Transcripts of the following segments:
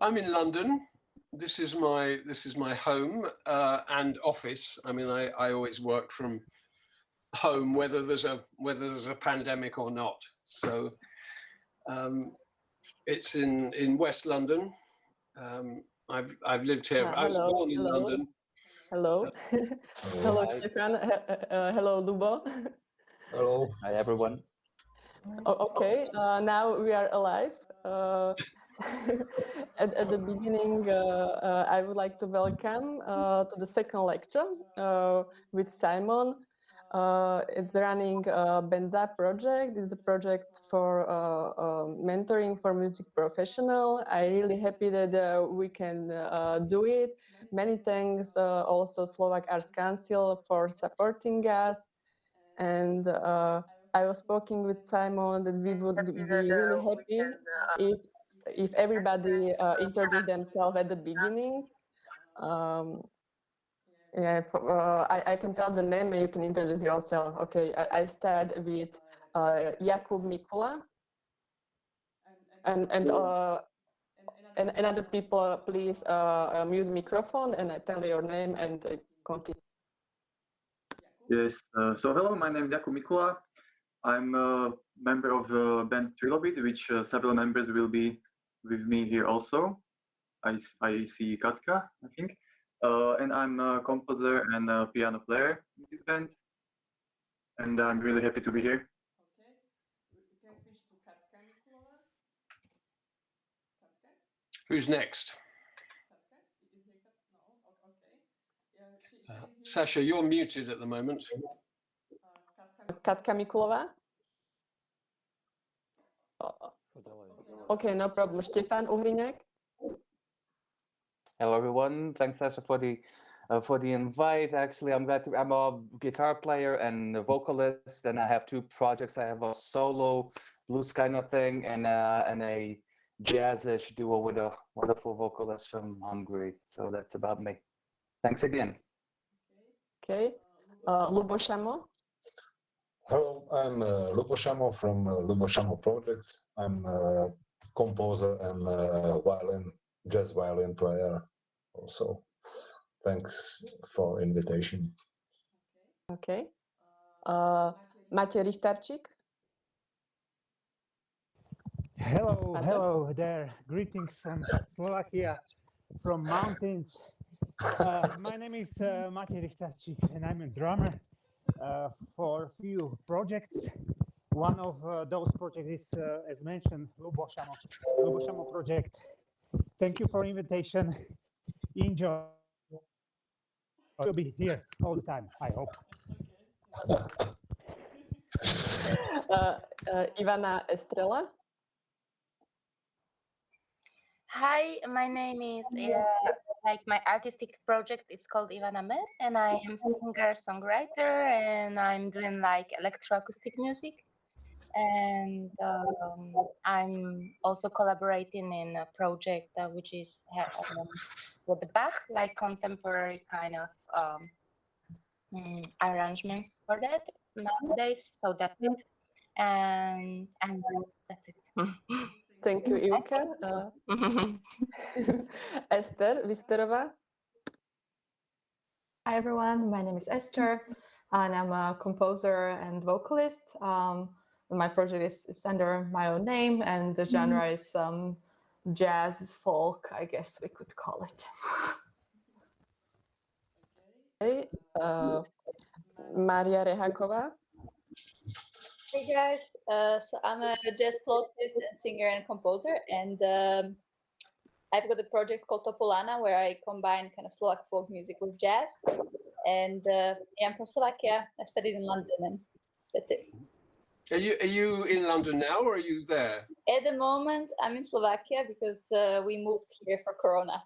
I'm in London. This is my home and office. I mean, I always work from home, whether there's a pandemic or not. So it's in West London. I've lived here. I was born in London. Hello. Hello, Stefan. Hello, Lubo. Hello. Hi, everyone. Okay, now we are alive. At the beginning, I would like to welcome to the second lecture with Simon. It's running BandsUP project. It's a project for mentoring for music professional. I'm really happy that we can do it. Many thanks also Slovak Arts Council for supporting us. And I was speaking with Simon that we would be really happy if everybody introduce themselves at the beginning. Yeah, I can tell the name and you can introduce yourself. Okay, I start with Jakub Mikula. And other people, please mute microphone and I tell your name and continue. Yes, so hello, my name is Jakub Mikula. I'm a member of the band Trilobit, which several members will be with me here also. I see Katka, I think. And I'm a composer and a piano player in this band. And I'm really happy to be here. Okay, we can switch to Katka Mikulova. Katka? Who's next? Katka? Is here Katka? No, okay. Yeah, Sasha, you're muted at the moment. Katka Mikulova? Okay, no problem. Stefan Uhriňák? Hello, everyone. Thanks, Sasha, for the invite. Actually, I'm a guitar player and a vocalist, and I have two projects. I have a solo blues kind of thing and a jazzish duo with a wonderful vocalist from Hungary. So that's about me. Thanks again. Okay. Lubo Samo? Hello, I'm Lubo Samo from Lubo Samo Project. I'm a composer and jazz violin player also. Thanks for invitation. Okay. Matej Richtarčík? Hello there. Greetings from Slovakia, from mountains. My name is Matej Richtarčík and I'm a drummer for a few projects. One of those projects is, as mentioned, Lubo Samo project. Thank you for invitation. Enjoy. I'll be here all the time, I hope. Ivana Estrela? Hi, my name is like my artistic project is called Ivana Mer, and I am singer-songwriter, and I'm doing like electroacoustic music, and I'm also collaborating in a project which is with the Bach, like contemporary kind of arrangements for that nowadays. So that's it, and that's it. Thank you, Ilka. Esther Visterova. Hi everyone, my name is Esther and I'm a composer and vocalist. My project is under my own name and the genre is jazz folk, I guess we could call it. Okay. Maria Reháková. Hey guys, so I'm a jazz flautist and singer and composer, and I've got a project called Topolana where I combine kind of Slovak folk music with jazz. And yeah, I'm from Slovakia. I studied in London, and that's it. Are you in London now, or are you there? At the moment, I'm in Slovakia because we moved here for Corona.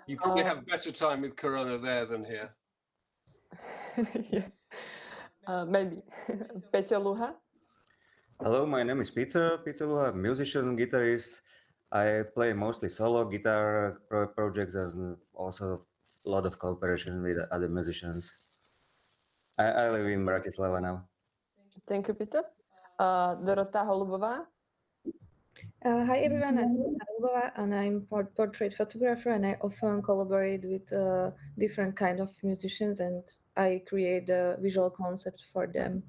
You probably have better time with Corona there than here. Yeah. Maybe. Peťo Luha. Hello, my name is Peter Luha, musician, guitarist. I play mostly solo guitar projects and also a lot of cooperation with other musicians. I live in Bratislava now. Thank you, Peter. Dorota Holubová. Hi everyone, I'm Lubova and I'm portrait photographer, and I often collaborate with different kind of musicians, and I create the visual concept for them.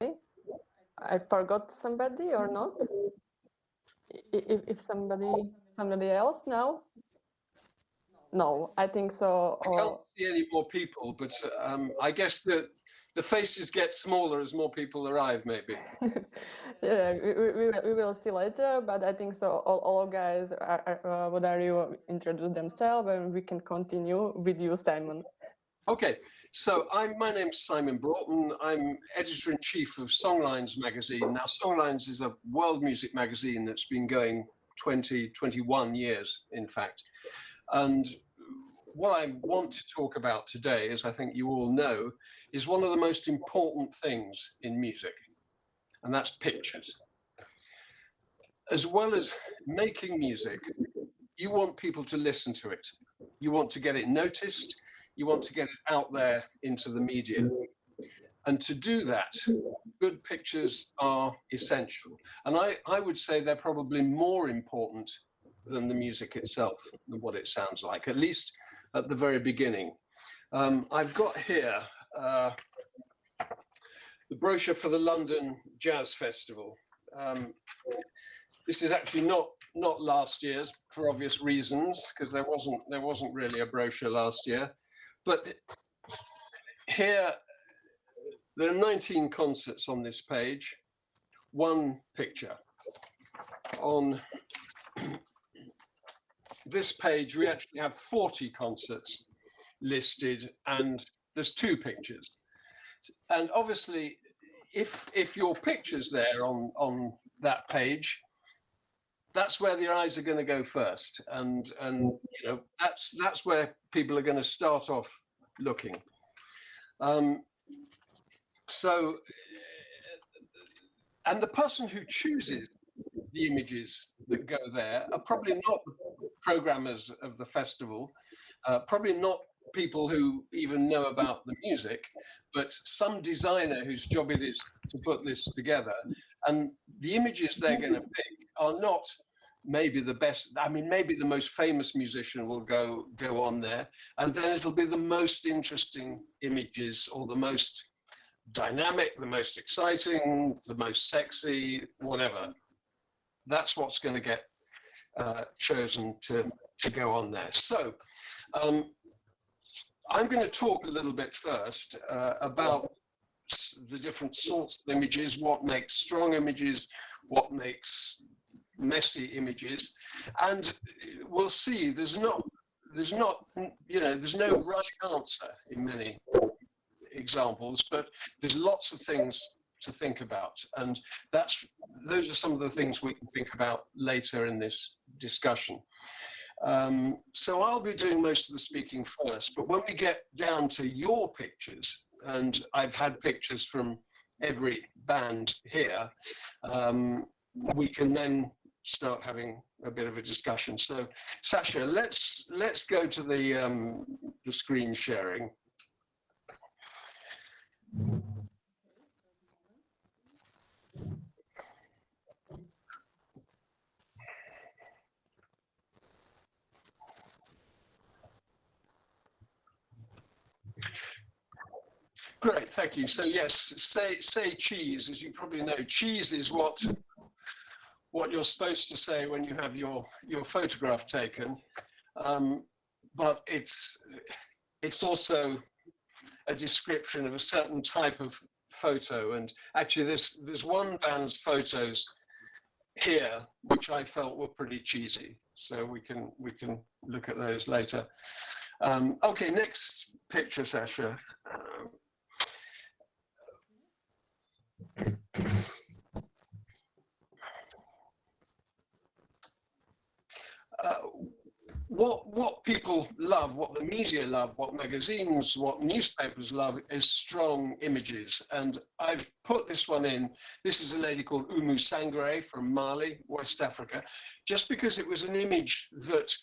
Okay. I forgot somebody or not? If somebody else now? No, I think so. I can't see any more people, but I guess that the faces get smaller as more people arrive, maybe. Yeah, we will see later, but I think so. All guys would you introduce themselves, and we can continue with you, Simon. Okay, so my name's Simon Broughtton. I'm editor-in-chief of Songlines magazine. Now, Songlines is a world music magazine that's been going 21 years, in fact. And what I want to talk about today, as I think you all know, is one of the most important things in music, and that's pictures. As well as making music, you want people to listen to it. You want to get it noticed. You want to get it out there into the media. And to do that, good pictures are essential. And I would say they're probably more important than the music itself, than what it sounds like, at least at the very beginning. I've got here the brochure for the London Jazz Festival. This is actually not last year's, for obvious reasons, because there wasn't really a brochure last year. But here, there are 19 concerts on this page, one picture. On this page, we actually have 40 concerts listed, and there's 2 pictures. And obviously, if your picture's there on that page, that's where the eyes are going to go first, and you know, that's where people are going to start off looking. So, and the person who chooses the images that go there are probably not the programmers of the festival, probably not people who even know about the music, but some designer whose job it is to put this together. And the images they're going to pick are not maybe the best. I mean, maybe the most famous musician will go on there, and then it'll be the most interesting images, or the most dynamic, the most exciting, the most sexy, whatever. That's what's going to get chosen to go on there. So I'm going to talk a little bit first about the different sorts of images, what makes strong images, what makes messy images, and we'll see there's no right answer in many examples, but there's lots of things to think about, and those are some of the things we can think about later in this discussion. So I'll be doing most of the speaking first, but when we get down to your pictures, and I've had pictures from every band here, we can then start having a bit of a discussion. So Sasha, let's go to the screen sharing. Great, thank you. So yes, say cheese. As you probably know, cheese is what you're supposed to say when you have your photograph taken, but it's also a description of a certain type of photo. And actually, there's one band's photos here which I felt were pretty cheesy. So we can look at those later. Okay, next picture, Sasha. What people love, what the media love, what magazines, what newspapers love is strong images. And I've put this one in. This is a lady called Umu Sangare from Mali, West Africa, just because it was an image that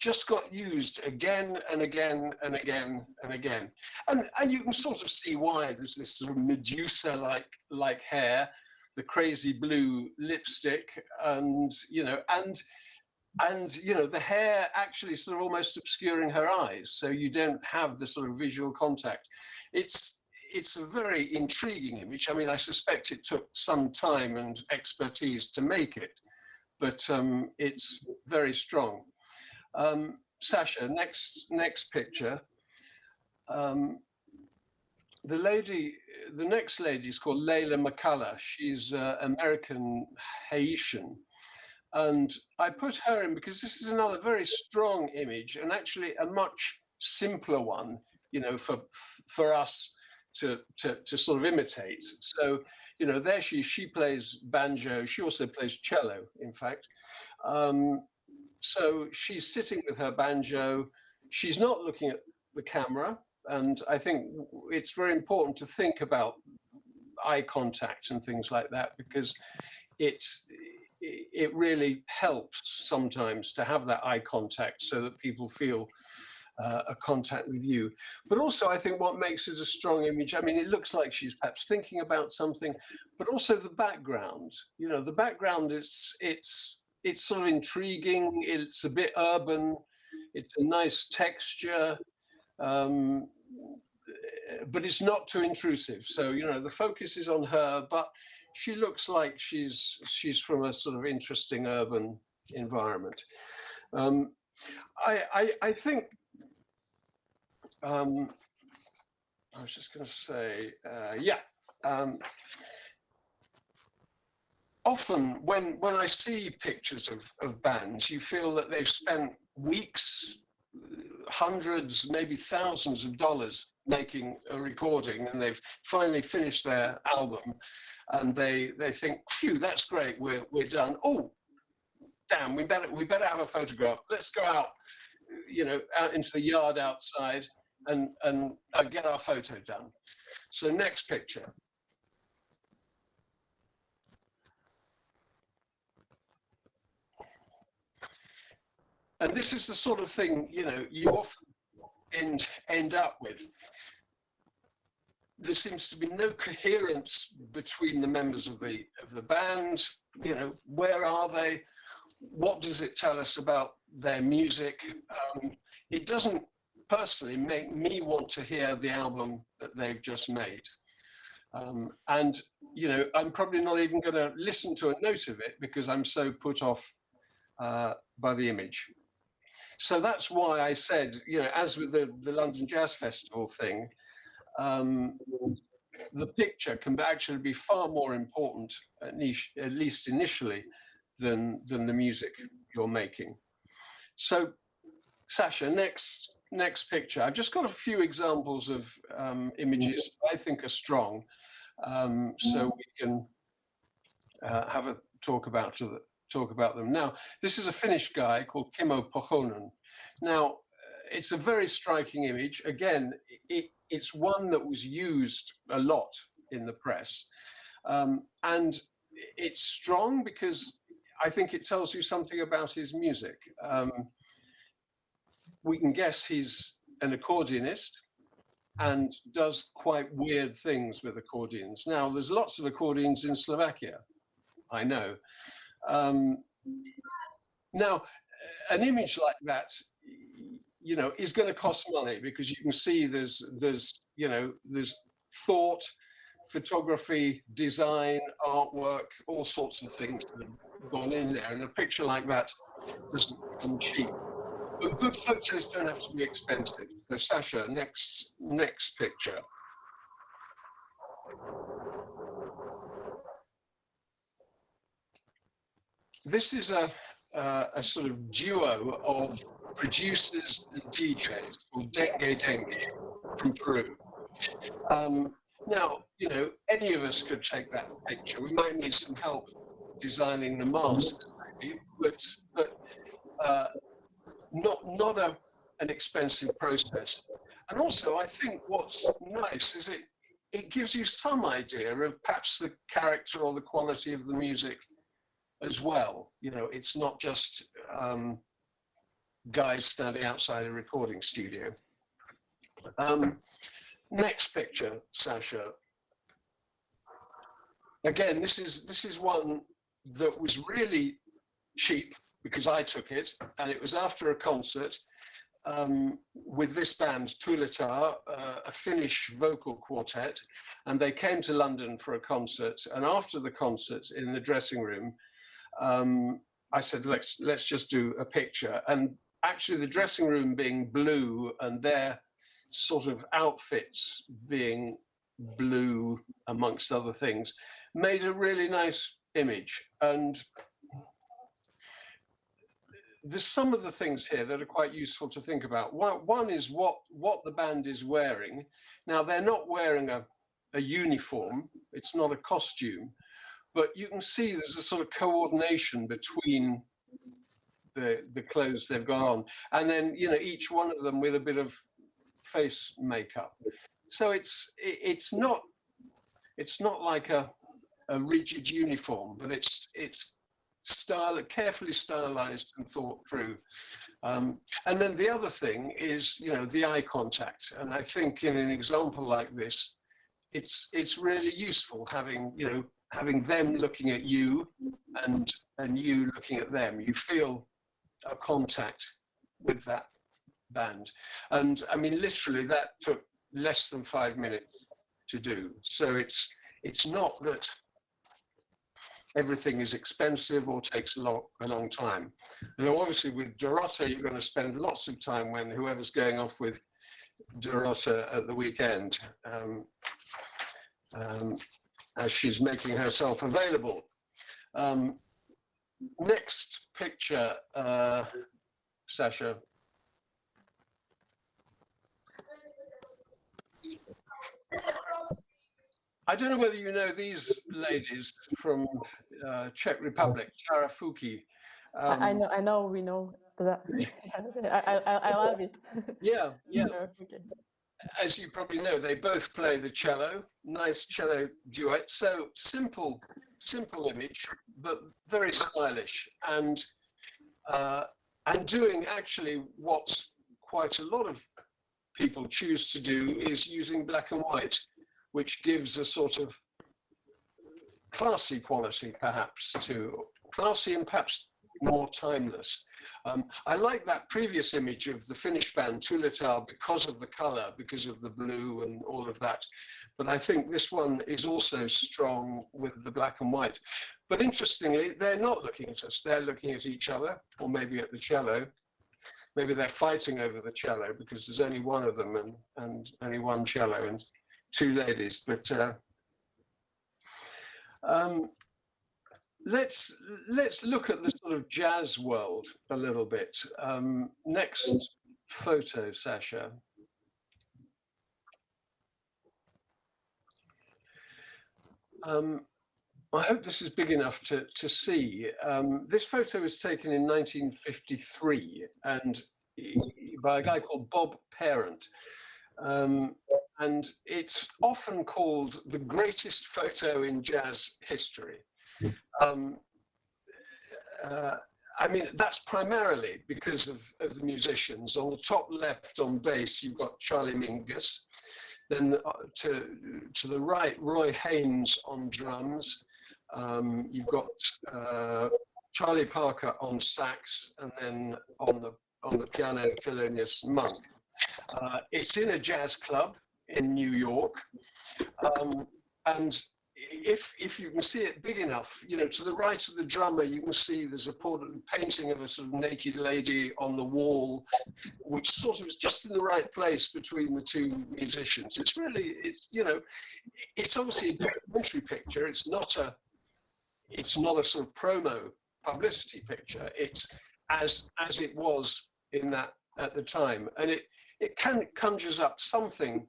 just got used again and again and again and again. And you can sort of see why. There's this sort of Medusa-like hair. the crazy blue lipstick, and the hair actually sort of almost obscuring her eyes, so you don't have the sort of visual contact. It's a very intriguing image. I mean, I suspect it took some time and expertise to make it, but it's very strong. Sasha, next picture. The next lady is called Layla McCullough. She's American Haitian. And I put her in because this is another very strong image, and actually a much simpler one, for us to sort of imitate. So, there she plays banjo. She also plays cello, in fact. So she's sitting with her banjo. She's not looking at the camera. And I think it's very important to think about eye contact and things like that, because it really helps sometimes to have that eye contact so that people feel a contact with you. But also, I think what makes it a strong image, I mean, it looks like she's perhaps thinking about something, but also the background. The background, it's sort of intriguing. It's a bit urban. It's a nice texture. But it's not too intrusive. So, the focus is on her, but she looks like she's from a sort of interesting urban environment. I think, I was just going to say, often when I see pictures of bands, you feel that they've spent weeks, hundreds, maybe thousands of dollars making a recording, and they've finally finished their album, and they think, phew, that's great, we're done. Oh, damn, we better have a photograph. Let's go out, out into the yard outside and get our photo done. So next picture. And this is the sort of thing, you often end up with. There seems to be no coherence between the members of the band. Where are they? What does it tell us about their music? It doesn't personally make me want to hear the album that they've just made. And I'm probably not even going to listen to a note of it because I'm so put off by the image. So that's why I said, as with the London Jazz Festival thing, the picture can actually be far more important, at least initially, than the music you're making. So, Sasha, next picture. I've just got a few examples of images I think are strong, so we can have a talk about them. Now, this is a Finnish guy called Kimmo Pohonen. Now, it's a very striking image. Again, it's one that was used a lot in the press. And it's strong because I think it tells you something about his music. We can guess he's an accordionist and does quite weird things with accordions. Now, there's lots of accordions in Slovakia, I know. Now, an image like that, is going to cost money because you can see there's thought, photography, design, artwork, all sorts of things that have gone in there. And a picture like that doesn't come cheap. But good photos don't have to be expensive. So Sasha, next picture. This is a sort of duo of producers and DJs called Dengue Dengue from Peru. Now, any of us could take that picture. We might need some help designing the masks, maybe, but not an expensive process. And also, I think what's nice is it gives you some idea of perhaps the character or the quality of the music as well. It's not just guys standing outside a recording studio. Next picture, Sasha. again, this is one that was really cheap because I took it, and it was after a concert with this band, Tuulitar, a Finnish vocal quartet, and they came to London for a concert. And after the concert, in the dressing room, I said, let's just do a picture. And actually, the dressing room being blue and their sort of outfits being blue, amongst other things, made a really nice image. And there's some of the things here that are quite useful to think about. One is what the band is wearing. Now, they're not wearing a uniform. It's not a costume, but you can see there's a sort of coordination between the clothes they've got on, and then, you know, each one of them with a bit of face makeup. So it's not like a rigid uniform, but it's carefully stylized and thought through. And then the other thing is, you know, the eye contact. And I think in an example like this, it's really useful having them looking at you and you looking at them. You feel a contact with that band. And I mean, literally that took less than 5 minutes to do. So it's not that everything is expensive or takes a long time. And obviously with Dorota, you're going to spend lots of time when whoever's going off with Dorota at the weekend, as she's making herself available. Next picture, Sasha. I don't know whether you know these ladies from Czech Republic, Charafuki. I know, we know that. I love it. Yeah. Okay. As you probably know, they both play the cello, nice cello duet. So simple image, but very stylish, and doing actually what quite a lot of people choose to do is using black and white, which gives a sort of classy quality, classy and perhaps more timeless. I like that previous image of the Finnish band Tuulitar because of the color, because of the blue and all of that. But I think this one is also strong with the black and white. But interestingly, they're not looking at us. They're looking at each other, or maybe at the cello. Maybe they're fighting over the cello because there's only one of them and only one cello and two ladies. But let's look at the sort of jazz world a little bit. Next photo, Sasha. I hope this is big enough to see. This photo was taken in 1953 and by a guy called Bob Parent. And it's often called the greatest photo in jazz history. I mean, that's primarily because of the musicians. On the top left on bass, you've got Charlie Mingus. Then to the right, Roy Haynes on drums. You've got Charlie Parker on sax, and then on the piano, Thelonious Monk. It's in a jazz club in New York, and if you can see it big enough, you know, to the right of the drummer, you can see there's a painting of a sort of naked lady on the wall, which sort of is just in the right place between the two musicians. It's you know, it's obviously a documentary picture. It's not a sort of promo publicity picture. It's as it was in that at the time, and it conjures up something,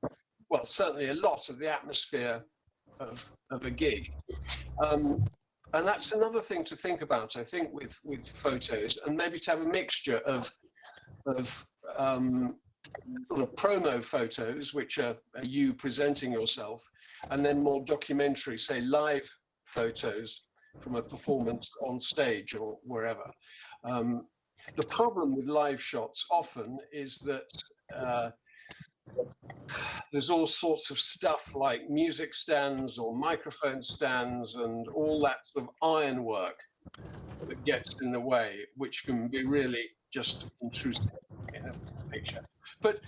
well, certainly a lot of the atmosphere of a gig, and that's another thing to think about, I think, with photos, and maybe to have a mixture of sort of promo photos, which are you presenting yourself, and then more documentary, say live photos from a performance on stage or wherever. The problem with live shots often is that there's all sorts of stuff like music stands or microphone stands and all that sort of ironwork that gets in the way, which can be really just intrusive in a picture. But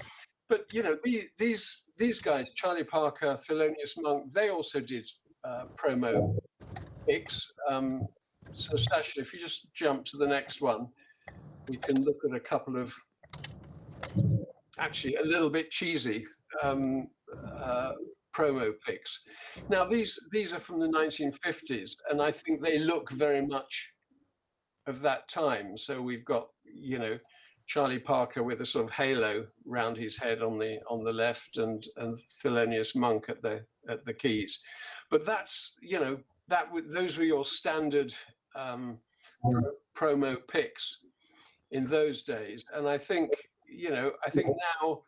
you know, these guys, Charlie Parker, Thelonious Monk, they also did promo pics. So Sasha, if you just jump to the next one, we can look at a couple of actually a little bit cheesy promo pics. Now these are from the 1950s, and I think they look very much of that time. So we've got, you know, Charlie Parker with a sort of halo round his head on the left, and Thelonious Monk at the keys. But that's, you know, those were your standard promo pics in those days. And I think, you know, now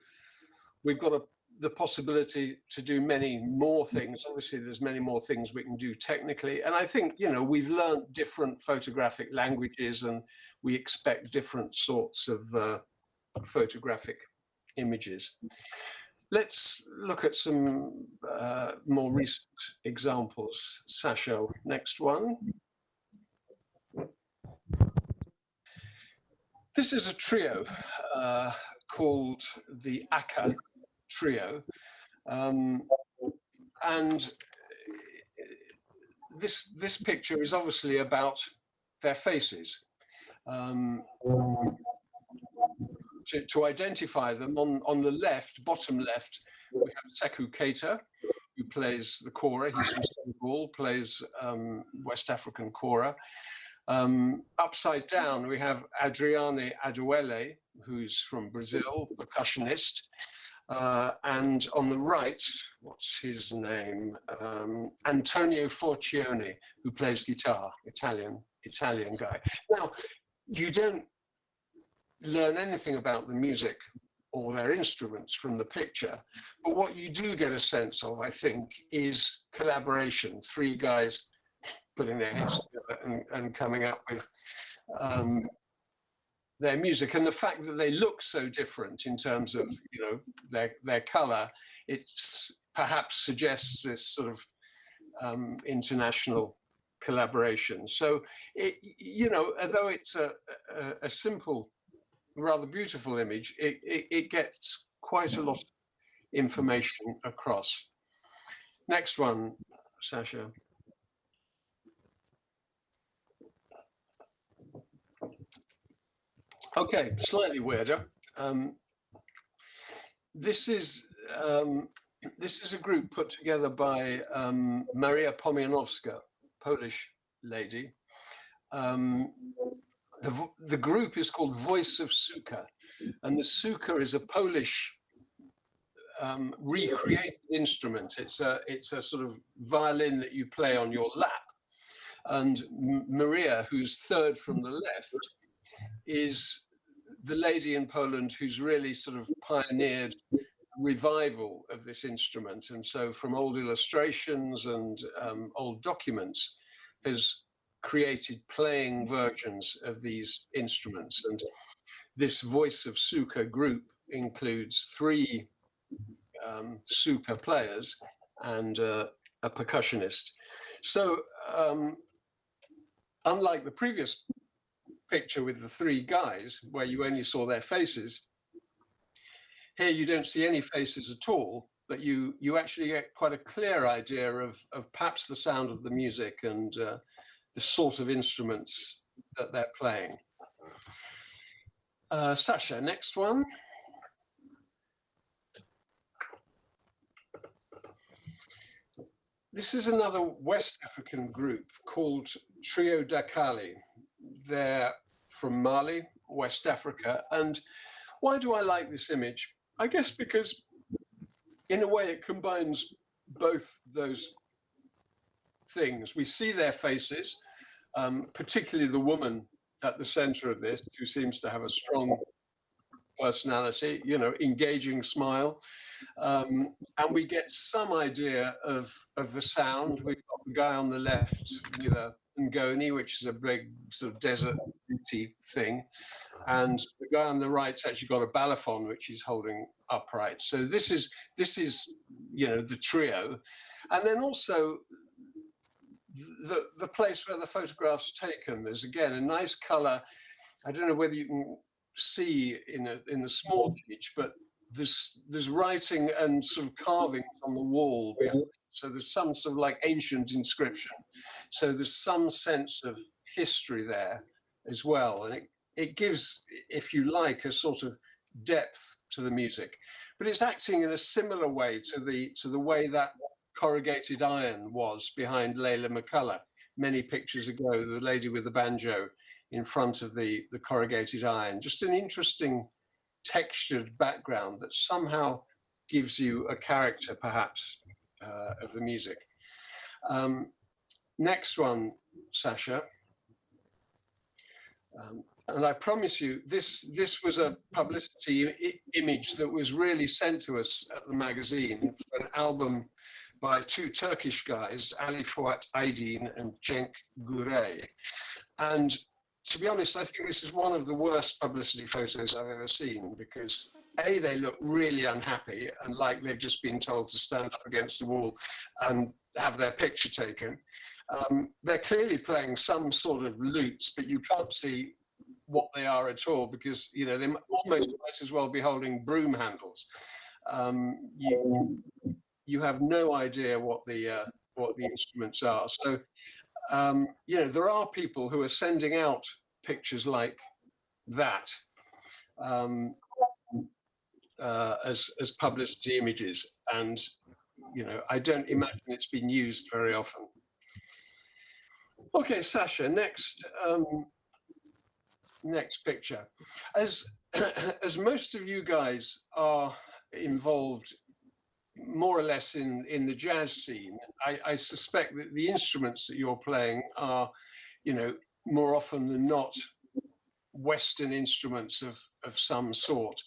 we've got the possibility to do many more things. Obviously, there's many more things we can do technically. And I think, you know, we've learned different photographic languages, and we expect different sorts of photographic images. Let's look at some more recent examples. Sasha, next one. This is a trio called the Aka Trio, and this picture is obviously about their faces. To identify them, on the left, bottom left, we have Sekou Keita, who plays the kora. He's from Senegal, plays West African kora. Upside down, we have Adriane Adewale, who's from Brazil, percussionist. And on the right, what's his name? Antonio Forcione, who plays guitar, Italian guy. Now, you don't learn anything about the music or their instruments from the picture, but what you do get a sense of, I think, is collaboration. Three guys putting their heads together and coming up with their music, and the fact that they look so different in terms of, you know, their color, it perhaps suggests this sort of international collaboration. So you know, although it's a simple, rather beautiful image, it gets quite a lot of information across. Next one, Sasha. Okay, slightly weirder. This is a group put together by Maria Pomianowska, Polish lady. The group is called Voice of Suka, and the suka is a Polish recreated instrument. It's a sort of violin that you play on your lap. And Maria, who's third from the left, is the lady in Poland who's really sort of pioneered revival of this instrument. And so from old illustrations and old documents has created playing versions of these instruments. And this Voice of Suka group includes 3 suka players and a percussionist. So unlike the previous picture with the 3 guys where you only saw their faces, here you don't see any faces at all, but you actually get quite a clear idea of perhaps the sound of the music and the sort of instruments that they're playing. Sasha, next one. This is another West African group called Trio Dakali. They're from Mali, West Africa. And why do I like this image? I guess because in a way it combines both those things. We see their faces, particularly the woman at the center of this, who seems to have a strong personality, you know, engaging smile. And we get some idea of the sound. We've got the guy on the left with a Ngoni, which is a big sort of desert beauty thing. And the guy on the right's actually got a balafon, which he's holding upright. So this is, you know, the trio. And then also the place where the photograph's taken, there's again a nice color. I don't know whether you can see in the small image, but there's writing and sort of carvings on the wall behind. So there's some sort of like ancient inscription. So there's some sense of history there as well. And it gives, if you like, a sort of depth to the music. But it's acting in a similar way to the way that corrugated iron was behind Layla McCullough many pictures ago, the lady with the banjo in front of the corrugated iron. Just an interesting textured background that somehow gives you a character, perhaps, of the music. Next one, Sasha. And I promise you, this was a publicity image that was really sent to us at the magazine for an album by two Turkish guys, Ali Fuat Aydin and Cenk Gürey. And to be honest, I think this is one of the worst publicity photos I've ever seen, because A, they look really unhappy and like they've just been told to stand up against the wall and have their picture taken. They're clearly playing some sort of lutes, but you can't see what they are at all, because, you know, they almost might as well be holding broom handles. You have no idea what the instruments are. So, you know, there are people who are sending out pictures like that as publicity images, and, you know, I don't imagine it's been used very often. Okay, Sasha, next picture. As most of you guys are involved more or less in the jazz scene, I suspect that the instruments that you're playing are, you know, more often than not Western instruments of some sort.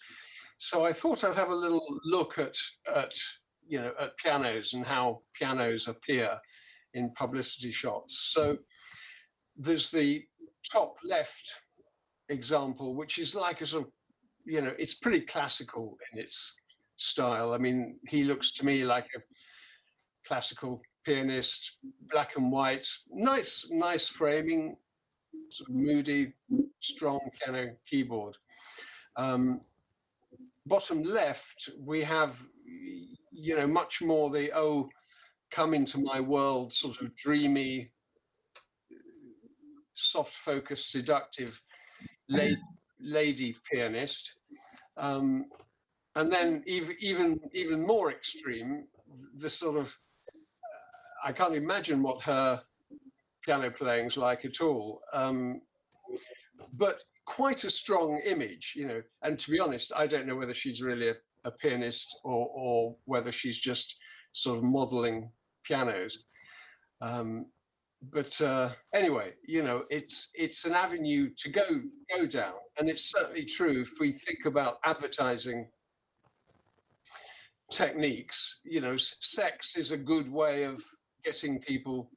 So I thought I'd have a little look at you know, at pianos and how pianos appear in publicity shots. So there's the top left example, which is like a sort of, you know, it's pretty classical in its style. I mean, he looks to me like a classical pianist, black and white, nice framing, sort of moody, strong piano keyboard. Bottom left, we have, you know, much more the, oh, come into my world, sort of dreamy, soft focus, seductive lady pianist. And then even more extreme, the sort of, I can't imagine what her piano playing's like at all. But quite a strong image, you know, and to be honest, I don't know whether she's really a pianist or whether she's just sort of modeling pianos. But anyway, you know, it's an avenue to go down, and it's certainly true if we think about advertising techniques. You know, sex is a good way of getting people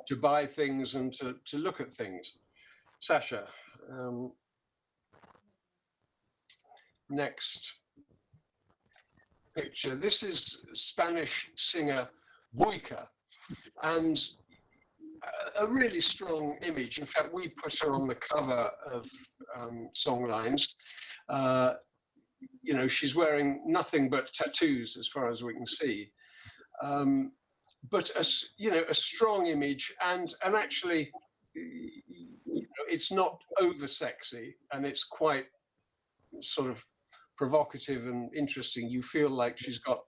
to buy things and to look at things. Sasha, next picture. This is Spanish singer Buika, and a really strong image. In fact, we put her on the cover of Songlines. You know, she's wearing nothing but tattoos as far as we can see. But you know, a strong image, and actually, you know, it's not over sexy, and it's quite sort of provocative and interesting. You feel like she's got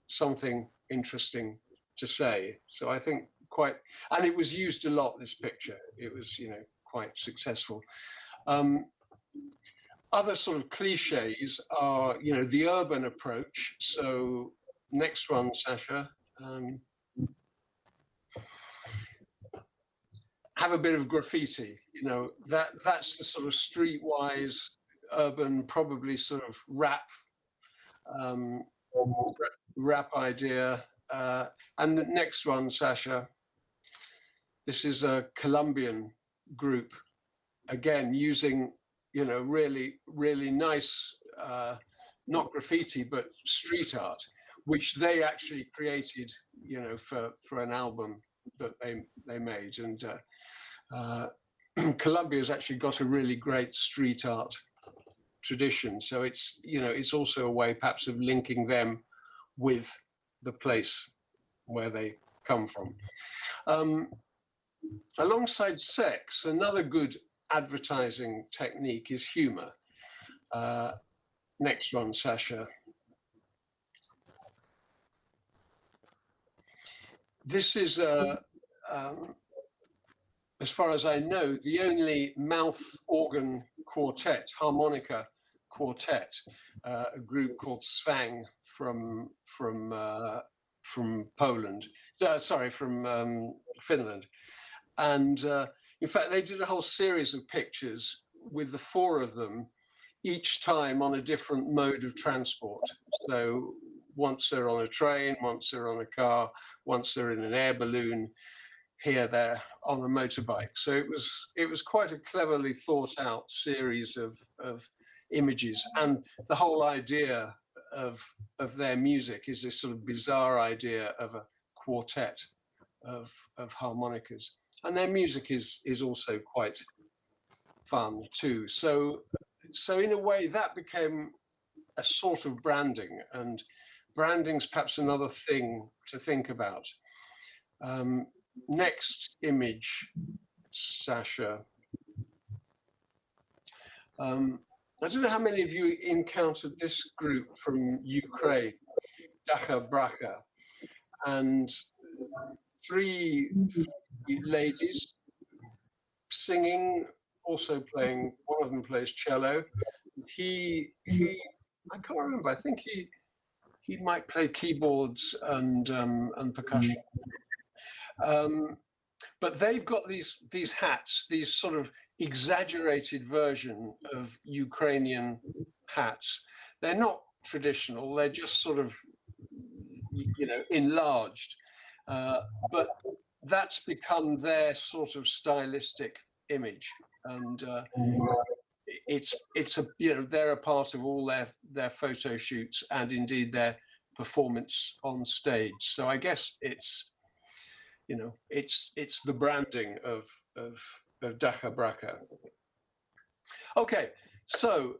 something interesting to say. So I think quite, and it was used a lot, this picture. It was, you know, quite successful. Other sort of cliches are, you know, the urban approach. So next one, Sasha. Have a bit of graffiti, you know, that's the sort of streetwise, urban, probably sort of rap idea. And the next one, Sasha. This is a Colombian group, again using, you know, really nice, not graffiti but street art, which they actually created, you know, for an album that they made. And Colombia's actually got a really great street art tradition, so it's, you know, it's also a way perhaps of linking them with the place where they come from. Alongside sex, another good advertising technique is humor. Next one, Sasha. This is, as far as I know, the only mouth organ quartet, harmonica quartet, a group called Svang from Poland, sorry, from Finland. And in fact, they did a whole series of pictures with the four of them, each time on a different mode of transport. So once they're on a train, once they're on a car, once they're in an air balloon, here they're on a motorbike. So it was quite a cleverly thought out series of images. And the whole idea of their music is this sort of bizarre idea of a quartet of harmonicas. And their music is also quite fun too. So in a way that became a sort of branding, and branding's perhaps another thing to think about. Next image, Sasha. I don't know how many of you encountered this group from Ukraine, Dacha Bracha, and three ladies singing, also playing, one of them plays cello. He I can't remember, I think he might play keyboards and percussion. But they've got these hats, these sort of exaggerated version of Ukrainian hats. They're not traditional, they're just sort of, you know, enlarged. But that's become their sort of stylistic image. And it's a, you know, they're a part of all their photo shoots and indeed their performance on stage. So I guess it's, you know, it's the branding of Dacha Bracha. Okay, so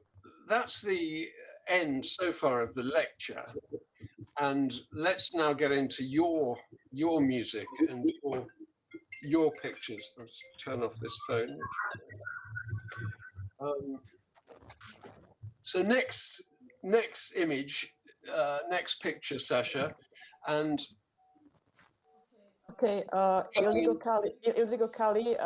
that's the end so far of the lecture, and let's now get into your music and your pictures. Let's turn off this phone. So next image, next picture, Sasha, and okay, Ildiko Kali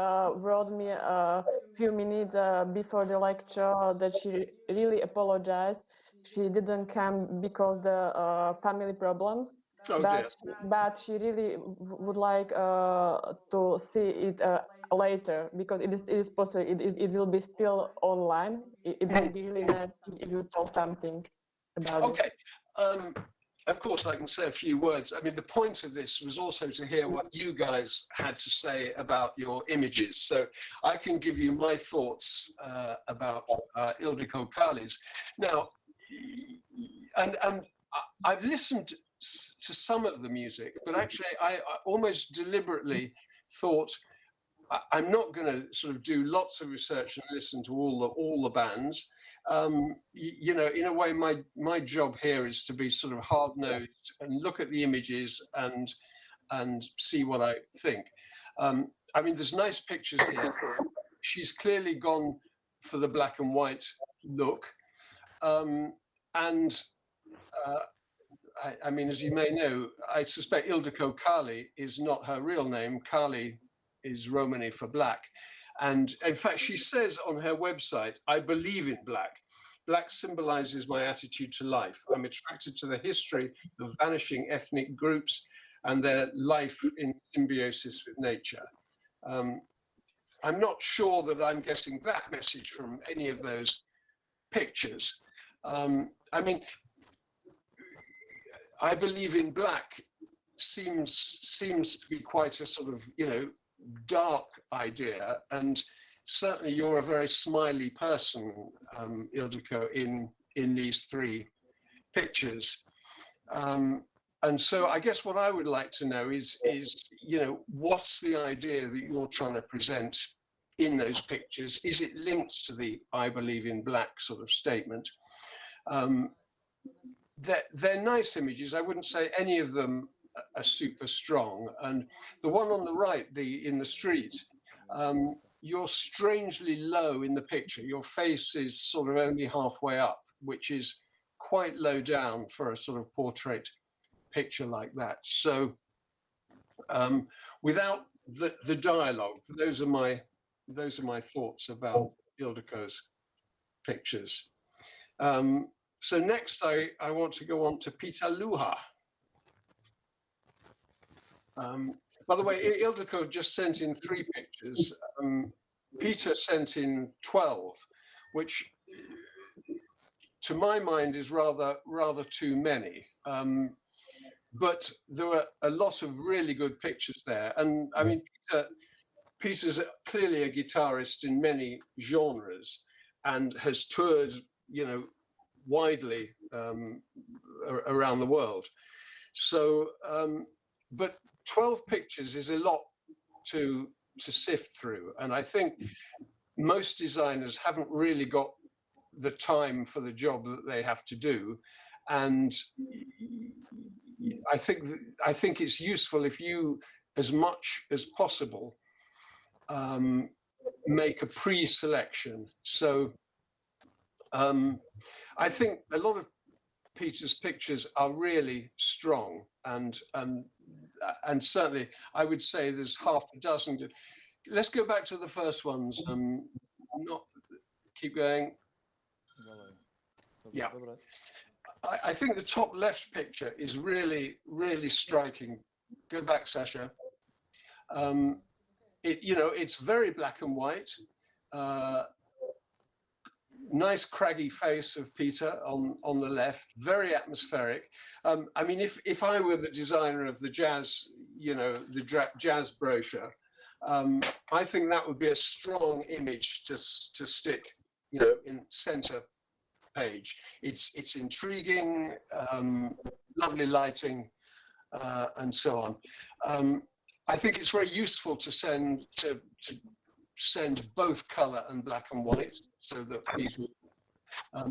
wrote me a few minutes before the lecture that she really apologized. She didn't come because the family problems, but she really would like to see it later, because it is possible. It will be still online. It will be really nice if you tell something about it. Okay. Of course, I can say a few words. I mean, the point of this was also to hear what you guys had to say about your images. So I can give you my thoughts about Ildiko Kali's. Now, and I've listened to some of the music, but actually I almost deliberately thought I'm not going to sort of do lots of research and listen to all the bands. You know, in a way, my job here is to be sort of hard-nosed and look at the images and see what I think. I mean, there's nice pictures here. She's clearly gone for the black and white look, and I mean, as you may know, I suspect Ildiko Kali is not her real name. Kali is Romani for black. And in fact, she says on her website, I believe in black. Black symbolizes my attitude to life. I'm attracted to the history of vanishing ethnic groups and their life in symbiosis with nature. I'm not sure that I'm getting that message from any of those pictures. I mean, I believe in black seems to be quite a sort of, you know, dark idea, and certainly you're a very smiley person, Ildiko, in these three pictures. And so I guess what I would like to know is, you know, what's the idea that you're trying to present in those pictures? Is it linked to the "I believe in black" sort of statement? They're nice images. I wouldn't say any of them are super strong. And the one on the right, in the street, you're strangely low in the picture. Your face is sort of only halfway up, which is quite low down for a sort of portrait picture like that. So without the dialogue, those are my thoughts about Ildiko's pictures. So next I want to go on to Peter Luha. By the way, Ildiko just sent in 3 pictures. Peter sent in 12, which to my mind is rather too many. But there were a lot of really good pictures there. And I mean, Peter's clearly a guitarist in many genres and has toured, you know, widely around the world. So, but 12 pictures is a lot to sift through. And I think most designers haven't really got the time for the job that they have to do. And I think it's useful if you, as much as possible, make a pre-selection. So I think a lot of Peter's pictures are really strong, and certainly I would say there's half a dozen good. Let's go back to the first ones. Not keep going. Yeah. I think the top left picture is really, really striking. Go back, Sasha. You know, it's very black and white. Nice craggy face of Peter on the left, very atmospheric. I mean, if I were the designer of the jazz, you know, the jazz brochure, I think that would be a strong image to stick, you know, in center page. It's intriguing, lovely lighting, and so on. I think it's very useful to send both color and black and white, so that people,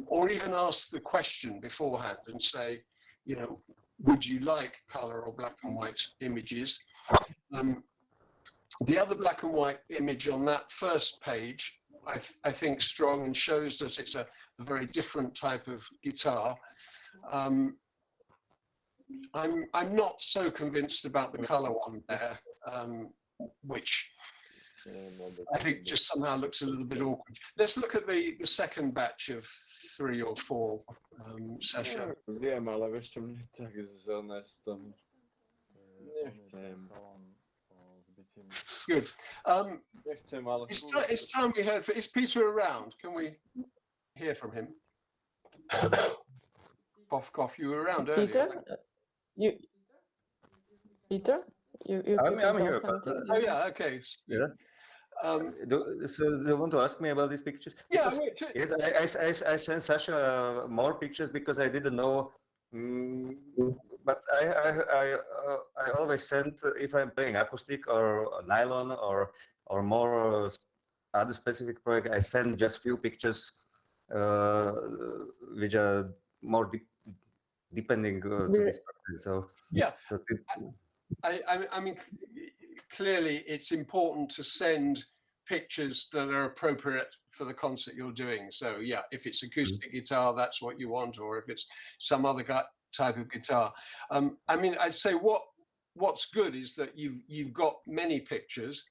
or even ask the question beforehand and say, you know, would you like color or black and white images? The other black and white image on that first page, I think strong and shows that it's a very different type of guitar. I'm not so convinced about the color one there, which I think just somehow looks a little bit awkward. Let's look at the second batch of 3 or 4, Sasha. Wiem, ale wiesz co mnie tak zanest tam. Nie chcę. Good. Nie chcę, ale it's time we heard. Is Peter around? Can we hear from him? Cough, cough. You were around earlier. Peter, you I'm here. Oh yeah. Okay. Yeah. So they want to ask me about these pictures? Yeah. Yes, I sent Sasha more pictures because I didn't know. But I always send, if I'm playing acoustic or nylon or more other specific project, I send just few pictures which are more depending to this project. So yeah. So I mean, clearly it's important to send pictures that are appropriate for the concert you're doing. So yeah, if it's acoustic guitar, that's what you want, or if it's some other type of guitar. I mean, I'd say what's good is that you've got many pictures,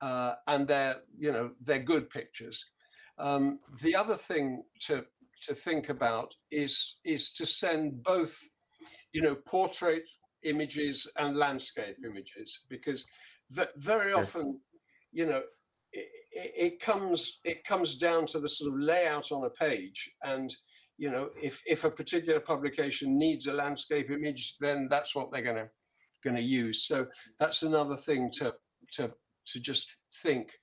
and they're good pictures. The other thing to think about is to send both, you know, portrait images and landscape images, because very often, you know, it comes down to the sort of layout on a page, and you know, if a particular publication needs a landscape image, then that's what they're going to use. So that's another thing to to just think.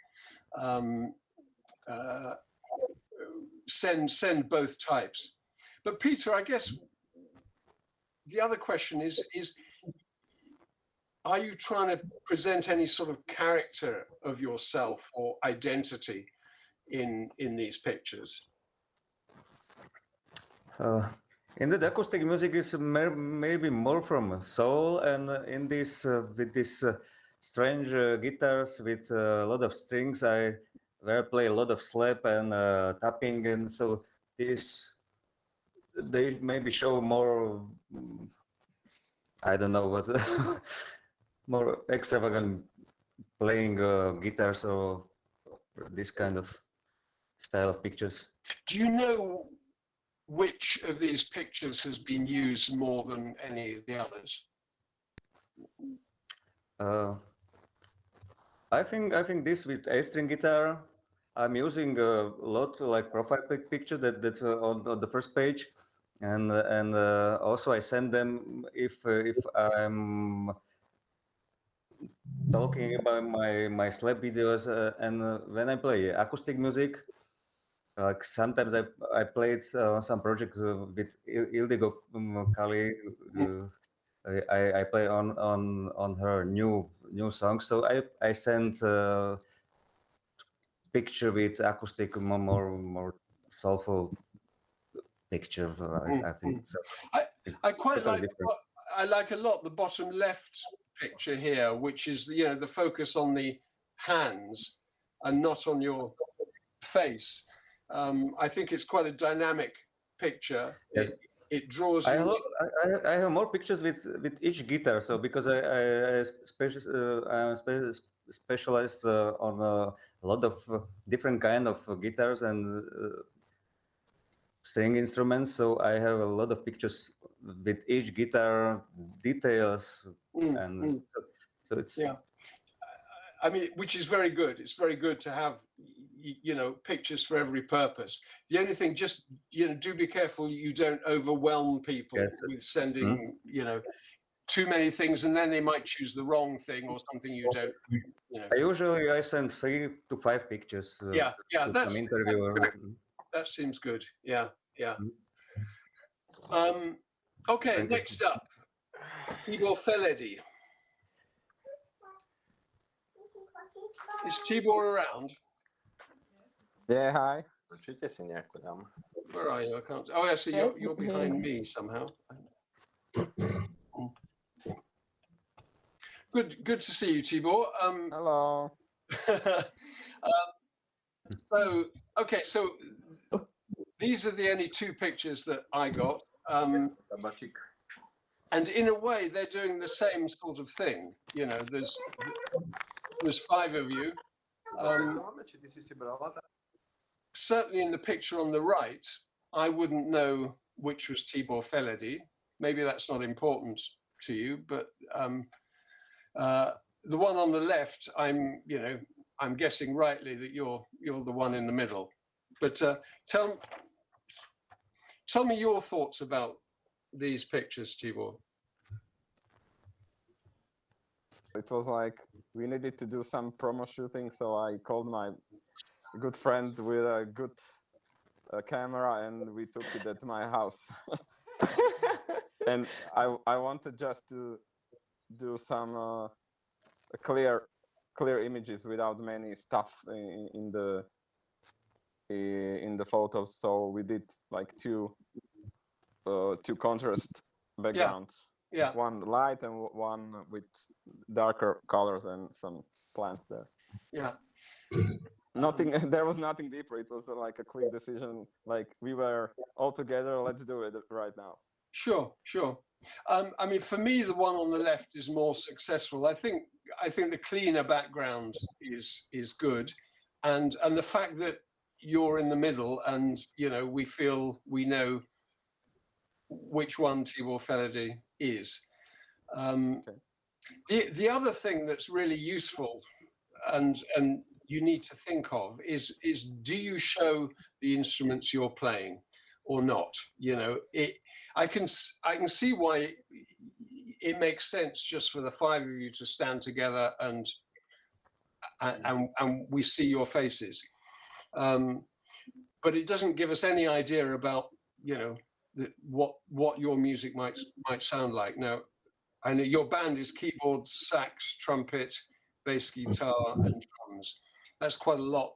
Send both types. But Peter, I guess the other question is are you trying to present any sort of character of yourself or identity in these pictures? In the acoustic music is maybe more from soul, and in this with these strange guitars with a lot of strings, where I play a lot of slap and tapping, and so they maybe show more, I don't know what, more extravagant playing guitars or this kind of style of pictures. Do you know which of these pictures has been used more than any of the others? I think this with A-string guitar, I'm using a lot like profile picture that on the first page, and also I send them if I'm talking about my slap videos, and when I play acoustic music, like sometimes I played some projects with Ildigo Kali. I play on her new song, so I sent picture with acoustic more soulful picture. I think so. I quite like. I like a lot the bottom left picture here, which is the focus on the hands and not on your face. I think it's quite a dynamic pation. Yes. It draws. I have more pictures with each guitar, so because I specialized on a lot of different kind of guitars and string instruments, so I have a lot of pictures with each guitar details, and so it's. Yeah, I mean, which is very good. It's very good to have pictures for every purpose. The only thing, just do be careful you don't overwhelm people with sending too many things, and then they might choose the wrong thing or something you don't. I send 3 to 5 pictures. Yeah, to that's some interviewer. That seems good. Yeah. Okay, next up, Tibor Feledi. Is Tibor around? Yeah, hi. Určite si nejakú dám. Where are you? I can't. Oh, I see. You're behind me somehow. Good to see you, Tibor. Hello. So these are the only 2 pictures that I got. And in a way, they're doing the same sort of thing. There's 5 of you. Certainly in the picture on the right, I wouldn't know which was Tibor Feledi. Maybe that's not important to you, but the one on the left, I'm guessing rightly that you're the one in the middle. But tell me your thoughts about these pictures, Tibor. It was like we needed to do some promo shooting, so I called my good friend with a good camera, and we took it at my house. And I wanted just to do some clear images without many stuff in the photos. So we did like two contrast backgrounds. Yeah. One light and one with darker colors and some plants there. Yeah. Nothing. There was nothing deeper. It was like a quick decision. Like we were all together. Let's do it right now. Sure. I mean, for me, the one on the left is more successful. I think the cleaner background is good, and the fact that you're in the middle, and we feel we know which one Tibor Feledi is. The other thing that's really useful, and you need to think of is do you show the instruments you're playing or not? I can see why it makes sense just for the 5 of you to stand together and and we see your faces. But it doesn't give us any idea about, you know, what your music might sound like. Now, I know your band is keyboards, sax, trumpet, bass guitar, and drums. That's quite a lot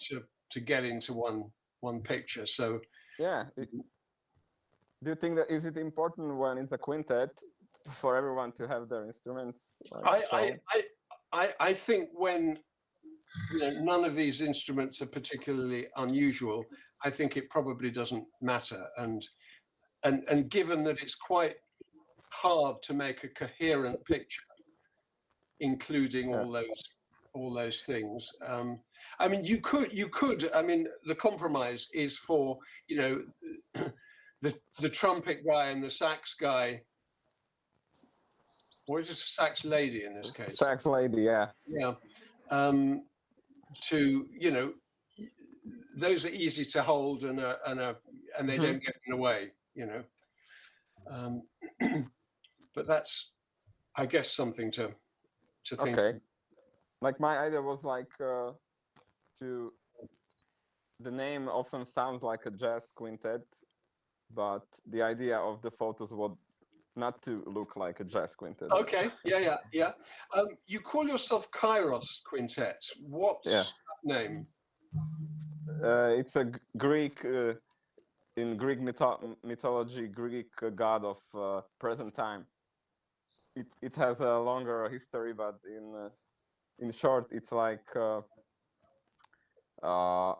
to get into one picture. So yeah. Do you think that is it important when it's a quintet for everyone to have their instruments? Like, I think when, you know, none of these instruments are particularly unusual, I think it probably doesn't matter. And given that it's quite hard to make a coherent picture, including all those things. I mean, you could. I mean, the compromise is for, you know, the trumpet guy and the sax guy. Or is it a sax lady in this case? Sax lady, yeah. Yeah. To, you know, those are easy to hold and they don't get in the way, you know. But that's, I guess, something to think. Okay. Like my idea was like the name often sounds like a jazz quintet, but the idea of the photos was not to look like a jazz quintet. Okay, yeah. You call yourself Kairos Quintet. What's that name? It's a Greek, in Greek mythology, Greek god of present time. It has a longer history, but in short, it's like our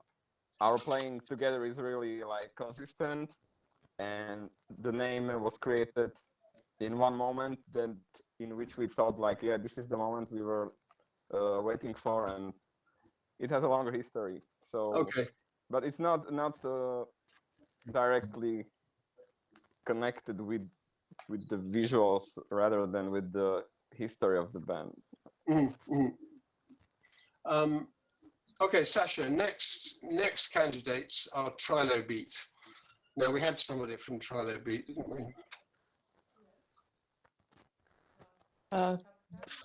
playing together is really like consistent, and the name was created in one moment that in which we thought like, yeah, this is the moment we were waiting for, and it has a longer history. So okay, but it's not directly connected with the visuals rather than with the history of the band. Okay, Sasha, next candidates are Trilobeat. Now, we had somebody from Trilobeat, didn't we?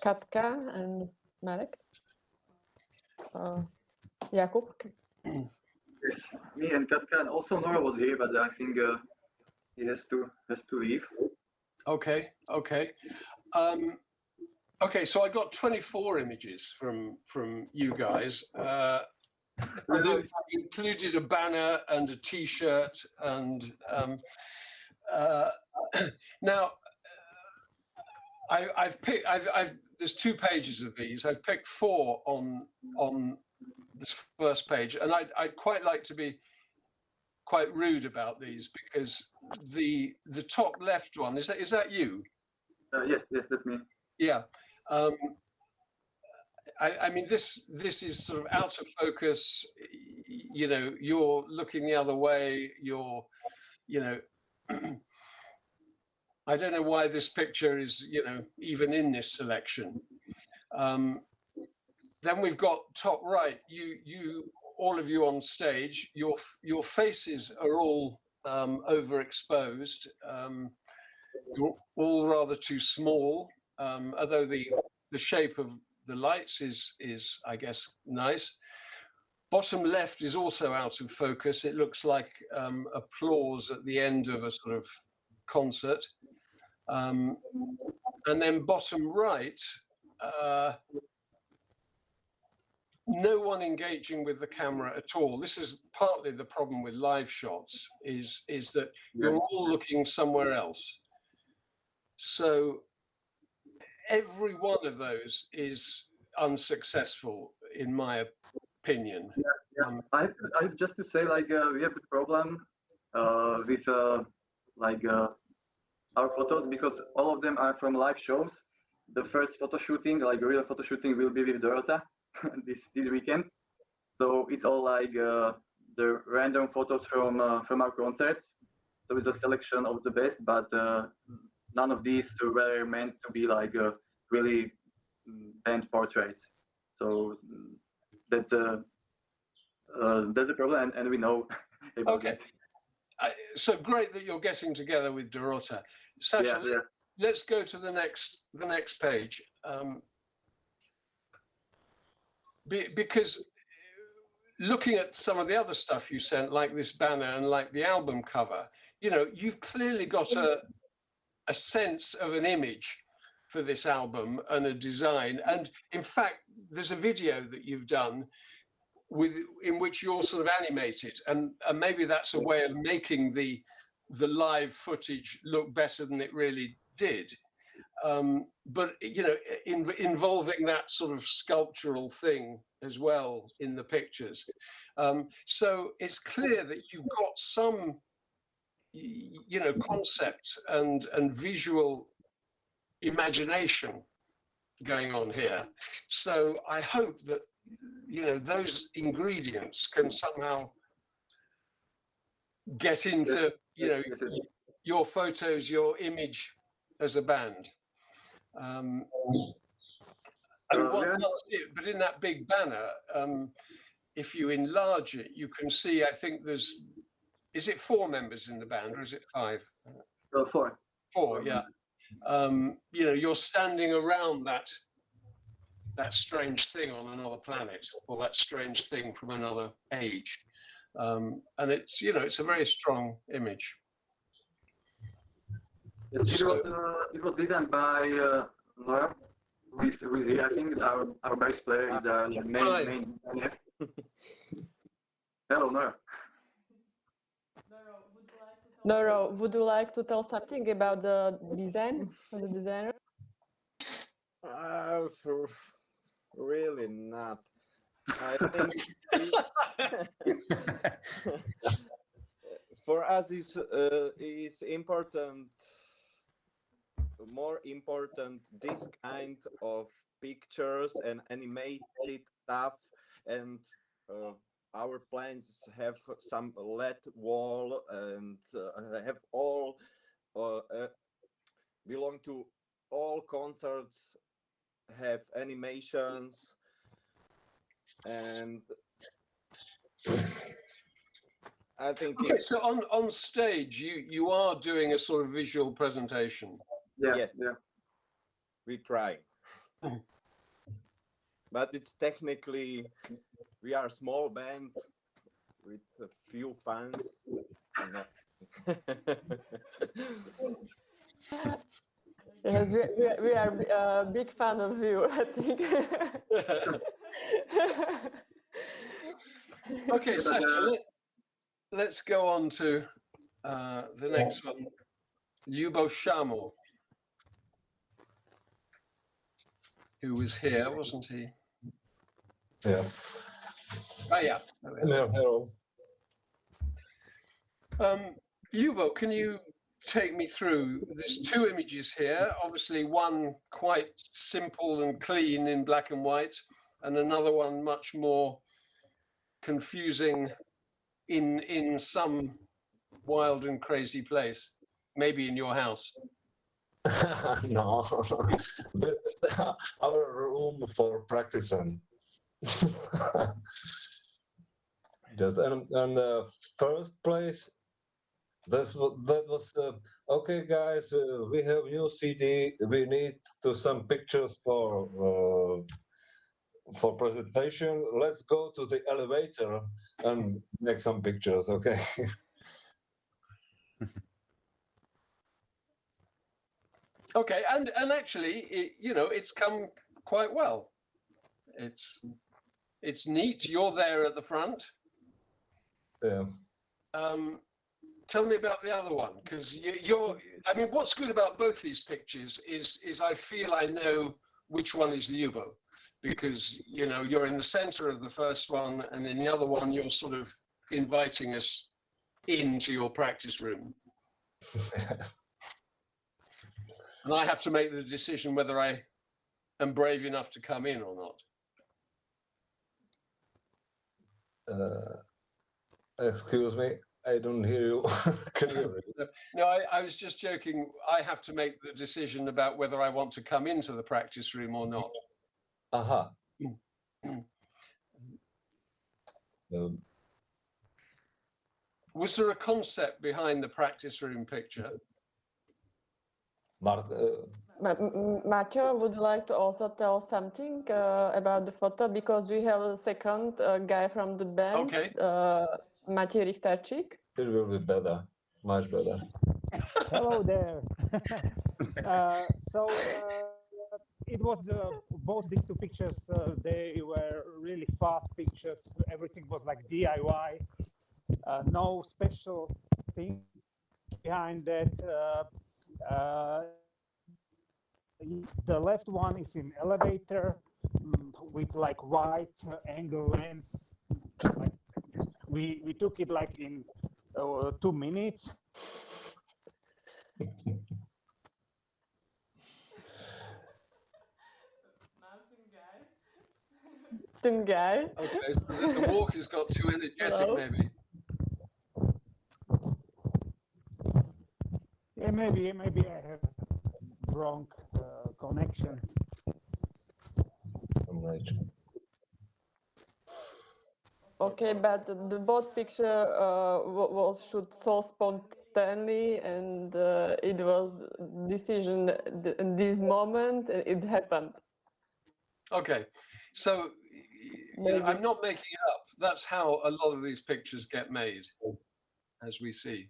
Katka and Marek. Jakub. Yes, me and Katka, and also Nora was here, but I think he has to leave. Okay. Okay, so I got 24 images from you guys. I included a banner and a T-shirt, and now there's 2 pages of these. I've picked 4 on this first page, and I'd quite like to be quite rude about these, because the top left one, is that you? Yes, that's me. Yeah. I mean, this is sort of out of focus. You know, you're looking the other way. You're, you know, I don't know why this picture is, you know, even in this selection. Then we've got top right. You all of you on stage. Your faces are all overexposed. You're all rather too small. Although the shape of the lights is I guess nice. Bottom left is also out of focus. It looks like applause at the end of a sort of concert. And then bottom right, no one engaging with the camera at all. This is partly the problem with live shots, is that you're all looking somewhere else. So every one of those is unsuccessful, in my opinion. I have just to say, like, we have a problem with our photos, because all of them are from live shows. The first photo shooting, like real photo shooting, will be with Dorota this weekend. So it's all like the random photos from our concerts. So it's a selection of the best, but none of these were meant to be like really band portraits. So that's the problem, and we know about it. So great that you're getting together with Dorota. Sasha, let's go to the next page. because looking at some of the other stuff you sent, like this banner and like the album cover, you know, you've clearly got a sense of an image for this album and a design. And in fact, there's a video that you've done in which you're sort of animated, and maybe that's a way of making the live footage look better than it really did. But you know, involving that sort of sculptural thing as well in the pictures. So it's clear that you've got some, you know, concept and visual imagination going on here. So I hope that, you know, those ingredients can somehow get into, you know, your photos, your image as a band. And but in that big banner, if you enlarge it, you can see, I think there's, is it 4 members in the band or is it 5? 4. 4, yeah. You know, you're standing around that strange thing on another planet, or that strange thing from another age. And it's, you know, it's a very strong image. Yes, it was designed by Nora. With I think our bass player is the main. Hello, Nora. Nora, would you like to tell something about the design of the designer? Really not. I think for us is important, more important, this kind of pictures and animated stuff, and our plans have some LED wall and have all belong to all concerts, have animations, and I think okay, so on stage you are doing a sort of visual presentation. Yeah. We try, but it's technically, we are a small band with a few fans. Yes, we are a big fan of you, I think. Okay, Sasha, let's go on to the next one. Ljubo, who was here, wasn't he? Yeah. Oh, yeah. Hello. Ljubo, can you take me through? There's 2 images here. Obviously, one quite simple and clean in black and white, and another one much more confusing in some wild and crazy place, maybe in your house. No, this is our room for practicing. Just and the first place, that was okay, guys. We have new CD. We need to some pictures for presentation. Let's go to the elevator and make some pictures. Okay. Okay, and actually, you know, it's come quite well. It's neat. You're there at the front. Yeah. Tell me about the other one, because you're. I mean, what's good about both these pictures is I feel I know which one is Ljubo, because you know you're in the center of the first one, and in the other one you're sort of inviting us into your practice room. And I have to make the decision whether I am brave enough to come in or not. Excuse me, I don't hear you. Can you repeat? No, I was just joking. I have to make the decision about whether I want to come into the practice room or not. Aha. Was there a concept behind the practice room picture? Matthew, would you like to also tell something about the photo? Because we have a second guy from the band, Okay. Maciej Richtarczyk. It will be better, much better. Hello there. It was both these two pictures. They were really fast pictures. Everything was like DIY. No special thing behind that. The left one is in elevator with like wide angle lens. Like we took it like in 2 minutes. Mountain guy. Okay, so the walk has got too energetic, Hello? maybe. Yeah, maybe I have wrong connection. Okay, but the both picture was shoot so spontaneously, and it was decision in this moment. It happened. Okay, so you know, I'm not making it up. That's how a lot of these pictures get made, as we see.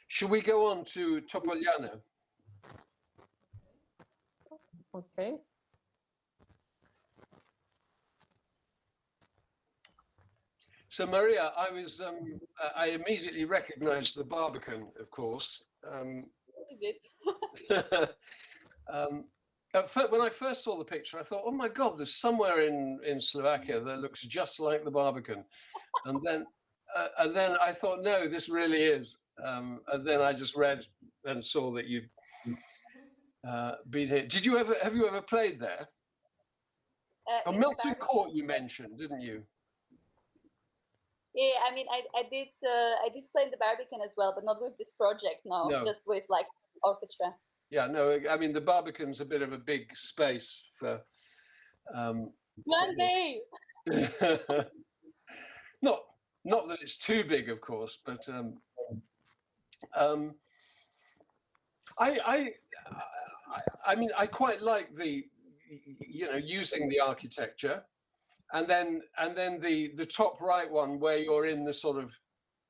Should we go on to Topoliano? Okay. So Maria, I immediately recognized the Barbican, of course. When I first saw the picture, I thought, oh my God, there's somewhere in Slovakia that looks just like the Barbican. And then I thought, no, this really is. And then I just read and saw that you'd been here. Have you ever played there? Milton Court you mentioned, didn't you? Yeah, I mean, I did play in the Barbican as well, but not with this project. No, just with like orchestra. Yeah, no, I mean the Barbican's a bit of a big space for. One day. Not that it's too big, of course, but I mean I quite like the using the architecture. And then the top right one where you're in the sort of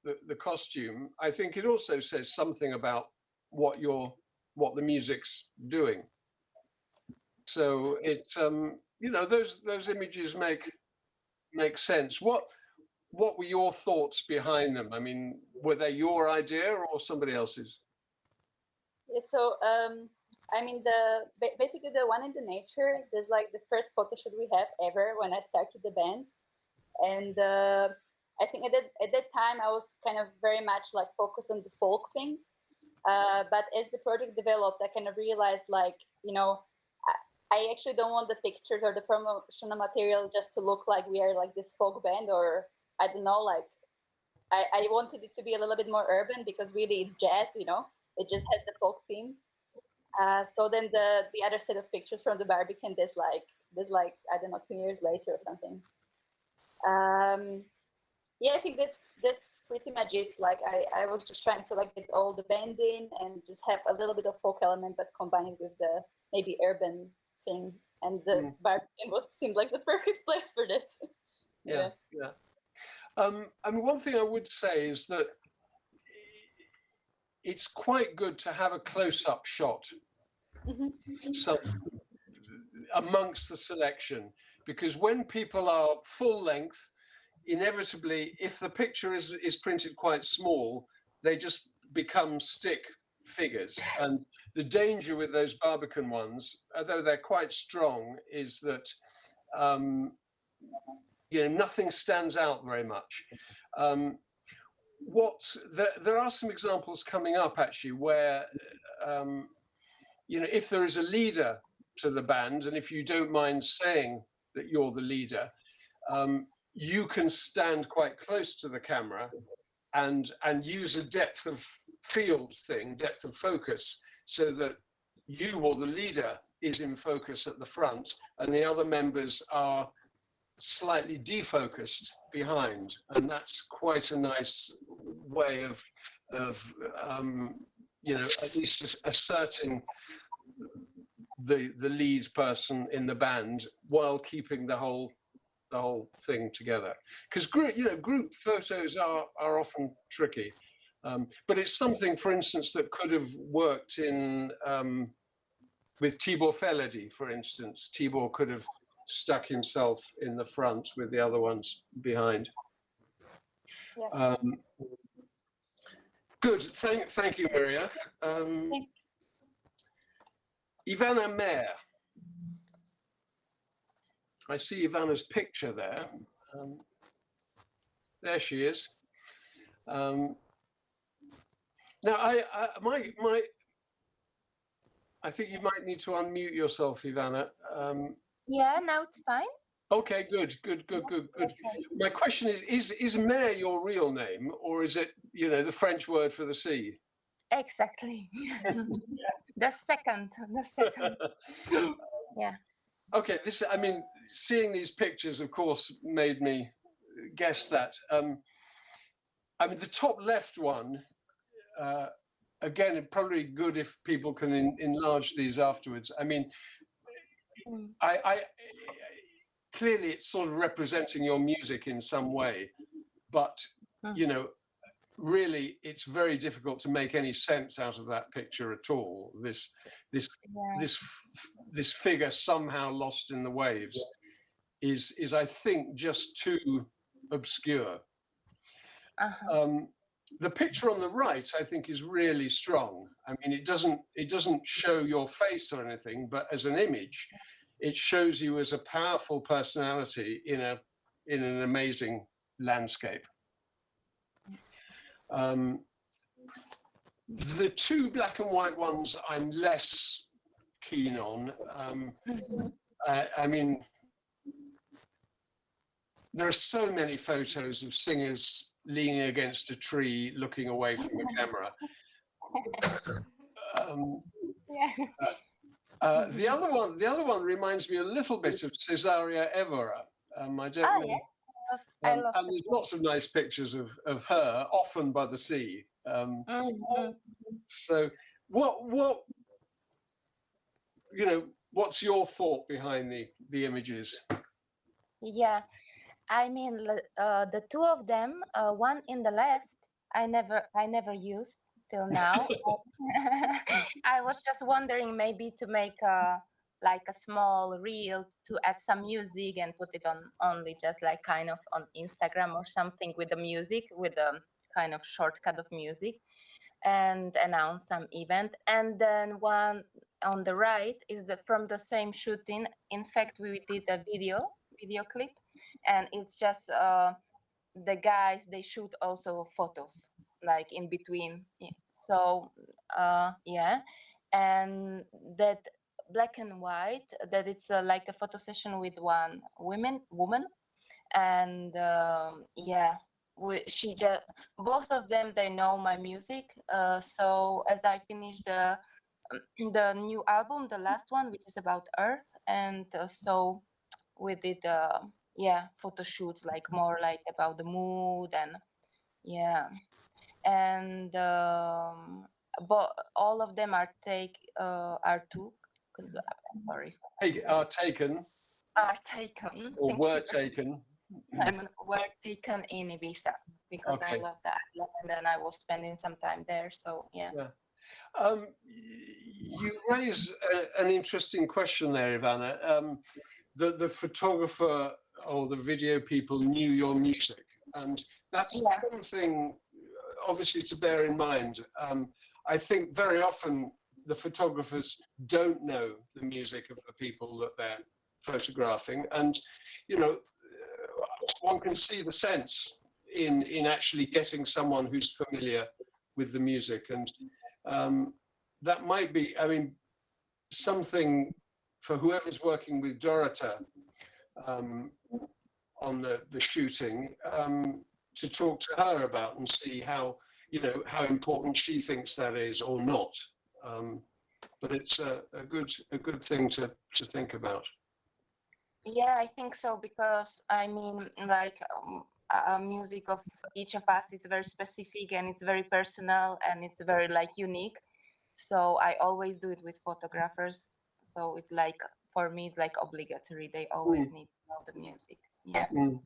the costume, I think it also says something about what the music's doing. So it's those images make sense. What were your thoughts behind them? I mean, were they your idea or somebody else's? Yeah, so I mean, basically the one in the nature, there's like the first photo shoot we have ever when I started the band. And I think at that time I was kind of very much like focused on the folk thing. But as the project developed, I kind of realized like, I actually don't want the pictures or the promotional material just to look like we are like this folk band, or I don't know, like I wanted it to be a little bit more urban because really it's jazz, it just has the folk theme. So then the other set of pictures from the Barbican, there's like I don't know, 2 years later or something. Yeah, I think that's pretty much it. Like I was just trying to like get all the band in and just have a little bit of folk element, but combine it with the maybe urban thing. And the Barbican seemed like the perfect place for that. Yeah. I mean, one thing I would say is that it's quite good to have a close-up shot amongst the selection, because when people are full length, inevitably, if the picture is printed quite small, they just become stick figures. And the danger with those Barbican ones, although they're quite strong, is that nothing stands out very much. There are some examples coming up actually where if there is a leader to the band, and if you don't mind saying that you're the leader, you can stand quite close to the camera and use a depth of field thing, depth of focus, so that you or the leader is in focus at the front and the other members are slightly defocused behind, and that's quite a nice way of you know, at least asserting the lead person in the band while keeping the whole thing together. Because group photos are often tricky, but it's something, for instance, that could have worked in with Tibor Feledi, for instance. Tibor could have stuck himself in the front with the other ones behind. Yeah. Good, thank you, Maria. Ivana Mayer. I see Ivana's picture there. There she is. Now, I think you might need to unmute yourself, Ivana. Yeah, now it's fine. Okay, good. My question is Mayer your real name, or is it, you know, the French word for the sea? Exactly. The second. Yeah. Okay, I mean, seeing these pictures, of course, made me guess that. I mean, the top left one, again, probably good if people can enlarge these afterwards. I mean, I clearly it's sort of representing your music in some way, but you know, really, it's very difficult to make any sense out of that picture at all. This figure somehow lost in the waves is I think just too obscure. The picture on the right, I think, is really strong. I mean, it doesn't show your face or anything, but as an image, it shows you as a powerful personality in an amazing landscape. The two black and white ones I'm less keen on. I mean, there are so many photos of singers leaning against a tree, looking away from the camera. The other one reminds me a little bit of Cesaria Evora. I don't know. Yeah. And there's lots of nice pictures of her, often by the sea. So, what you know? What's your thought behind the images? Yeah, I mean, the two of them, one in the left, I never used till now. I was just wondering maybe to make like a small reel to add some music and put it on only just like kind of on Instagram or something with the music, with a kind of shortcut of music, and announce some event. And then one on the right is from the same shooting. In fact, we did a video clip, and it's just the guys, they shoot also photos like in between. So yeah, and that black and white, that it's like a photo session with one woman, and yeah, she just, both of them, they know my music. So as I finished the new album, the last one, which is about Earth, and so we did yeah, photo shoots, like more like about the mood, and yeah, and but all of them are taken or were taken. Were taken in Ibiza, because I love that, and then I was spending some time there. So yeah. You raise an interesting question there, Ivana. The photographer or the video people knew your music, and that's something obviously to bear in mind. I think very often the photographers don't know the music of the people that they're photographing, and you know, one can see the sense in actually getting someone who's familiar with the music, and that might be, I mean, something for whoever's working with Dorota on the shooting, to talk to her about and see how, you know, how important she thinks that is or not. But it's a good thing to think about. Yeah, I think so, because I mean, like, music of each of us is very specific and it's very personal and it's very like unique. So I always do it with photographers. So it's like, for me, it's like obligatory. They always need to know the music. Yeah. Okay.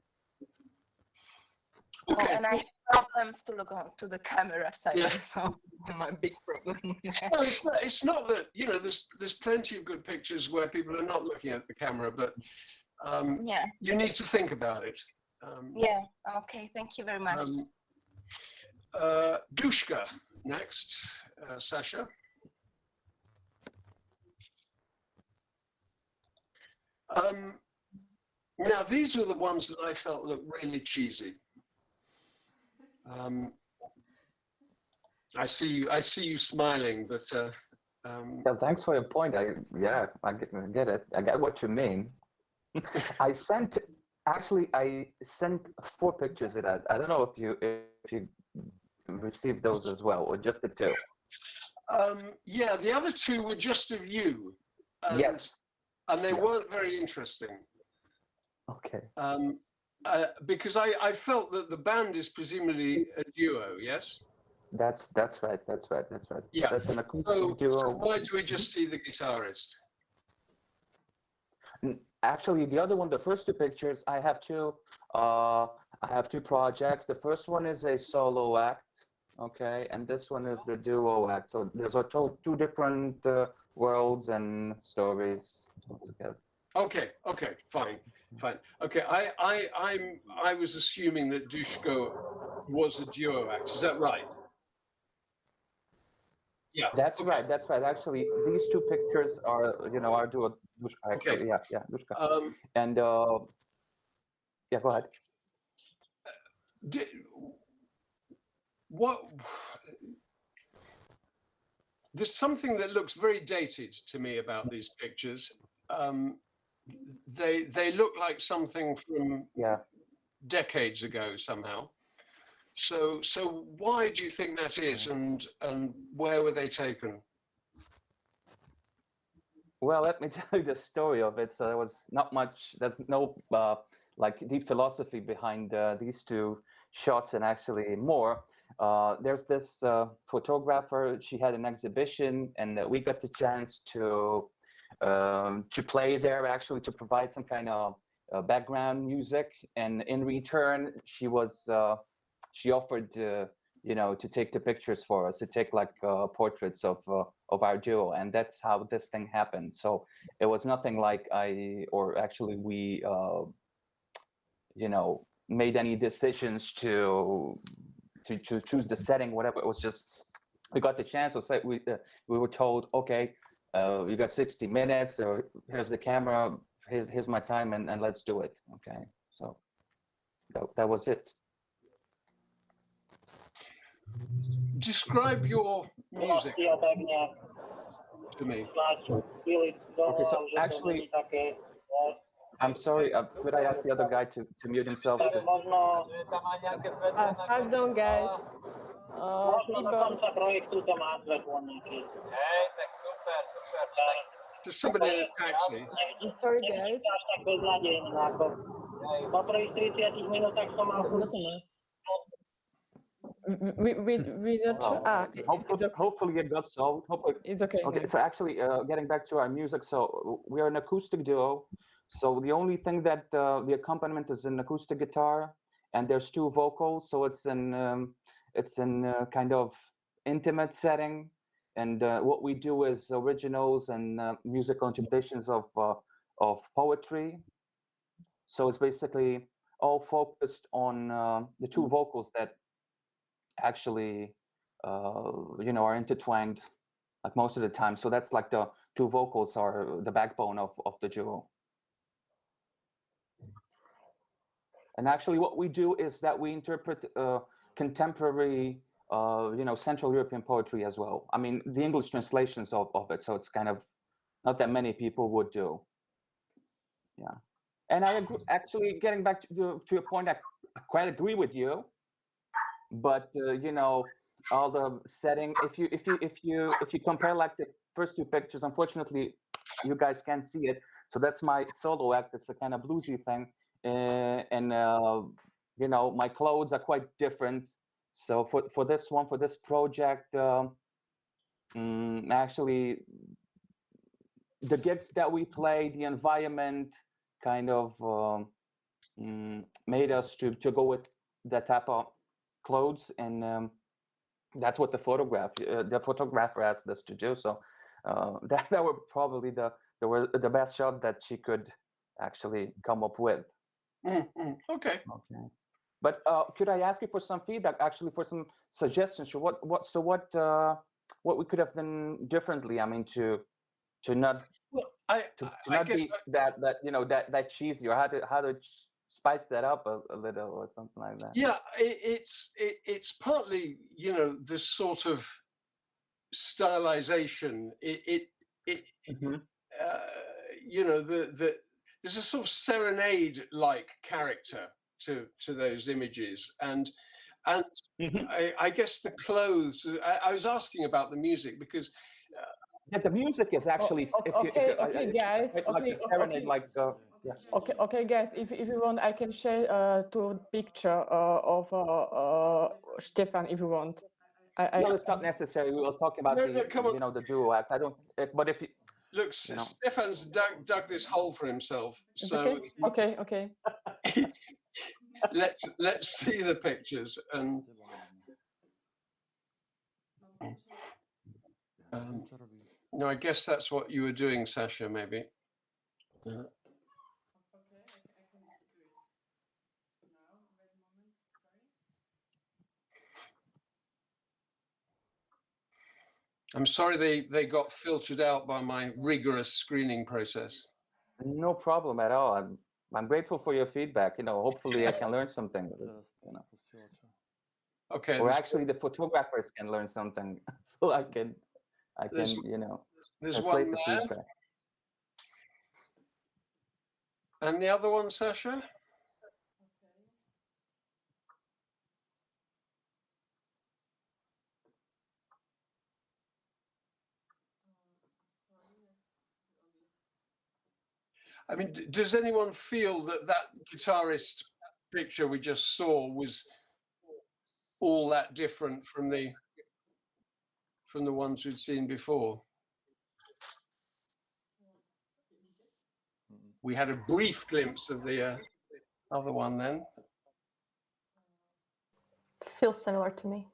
Oh, and I have problems to look on to the camera side. Yeah. So my big problem. No, it's not that, you know, there's plenty of good pictures where people are not looking at the camera, but Yeah. you need to think about it. Yeah. Okay. Thank you very much. Dushka next, Sasha. Now these are the ones that I felt looked really cheesy. I see you smiling, but Yeah, thanks for your point. I get it. I get what you mean. I sent 4 pictures of that. I don't know if you received those as well, or just the 2. Yeah, the other 2 were just of you. Yes. And they weren't very interesting. Okay. Because I felt that the band is presumably a duo, yes? That's right. Yeah. That's an acoustic duo. So why do we just see the guitarist? Actually, the other one, the first 2 pictures, I have 2. I have 2 projects. The first one is a solo act, okay, and this one is the duo act. So there's a 2 different worlds and stories together. Okay, fine. Okay, I was assuming that Dushko was a duo act. Is that right? Yeah. That's right. Actually, these 2 pictures are, are duo Dushka. Actually. Okay. Yeah, Dushka. And yeah, go ahead. There's something that looks very dated to me about these pictures. They look like something from decades ago somehow. So why do you think that is, and where were they taken? Well, let me tell you the story of it. So there was not much. There's no like deep philosophy behind these 2 shots, and actually more. There's this photographer. She had an exhibition, and we got the chance to play there, actually, to provide some kind of background music. And in return, she offered to take the pictures for us, to take like portraits of our duo, and that's how this thing happened. So it was nothing like we made any decisions to choose the setting, whatever. It was just we got the chance. So we were told, okay, you got 60 minutes, or here's the camera, here's my time, and let's do it. Okay, so that was it. Describe your music to me. Okay, so actually, I'm sorry, could I ask the other guy to mute himself? Pardon, guys. There's somebody in a taxi. I'm sorry, guys. We not sure. Hopefully it got solved. Hopefully. It's okay. Okay, so actually, getting back to our music, so we are an acoustic duo. So the only thing that the accompaniment is an acoustic guitar, and there's 2 vocals. So it's in a kind of intimate setting, and what we do is originals and musical interpretations of poetry. So it's basically all focused on the 2 vocals that actually are intertwined like most of the time. So that's like the 2 vocals are the backbone of the duo. And actually what we do is that we interpret contemporary Central European poetry as well. I mean, the English translations of it, so it's kind of not that many people would do. Yeah. And I agree, actually, getting back to your point, I quite agree with you. But all the setting, if you compare like the first 2 pictures, unfortunately you guys can't see it. So that's my solo act. It's a kind of bluesy thing, and you know, my clothes are quite different. So for this one, for this project, actually, the gigs that we play, the environment kind of made us to go with that type of clothes, and that's what the photographer asked us to do. So that were probably the best shot that she could actually come up with. Okay. Okay. But could I ask you for some feedback, actually, for some suggestions? So what we could have done differently? I mean, to not not be that you know that cheesy, or how to spice that up a little, or something like that. Yeah, it's partly, you know, this sort of stylization. You know, there's a sort of serenade-like character to those images, and I guess the clothes. I was asking about the music because. Yeah, the music is actually. Okay, guys. Okay, guys. If you want, I can share to picture of Stefan if you want. No, it's not necessary. We will talk about the duo act. I don't. But if you look, Stefan's dug this hole for himself. So okay. let's see the pictures and. No, I guess that's what you were doing, Sasha, maybe. I'm sorry they got filtered out by my rigorous screening process. No problem at all. I'm grateful for your feedback. You know, hopefully I can learn something. You know. Okay. Or actually, the photographers can learn something, so I can you know. There's one the there. feedback. And the other one, Sasha? I mean, does anyone feel that guitarist picture we just saw was all that different from the ones we'd seen before? We had a brief glimpse of the other one then. Feels similar to me.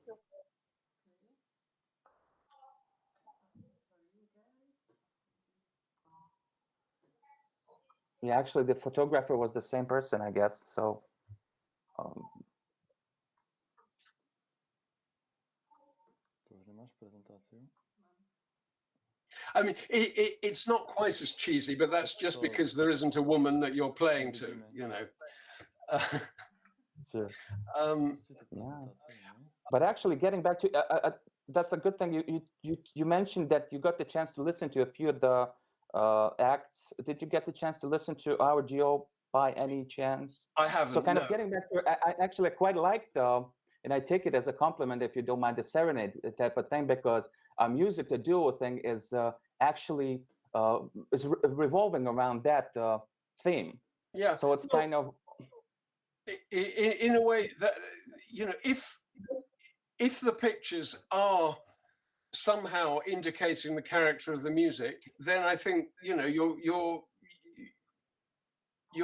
Yeah, actually, the photographer was the same person, I guess. So. I mean, it's not quite as cheesy, but that's just because there isn't a woman that you're playing to, you know. Sure. Yeah. But actually, getting back to that's a good thing. You mentioned that you got the chance to listen to a few of the acts. Did you get the chance to listen to our duo by any chance? I haven't. So kind of getting back to, I actually quite liked, and I take it as a compliment if you don't mind, the serenade type of thing, because our music, the duo thing, is actually is revolving around that theme. Yeah. So it's kind of in a way that, you know, if the pictures are somehow indicating the character of the music, then I think, you know, you're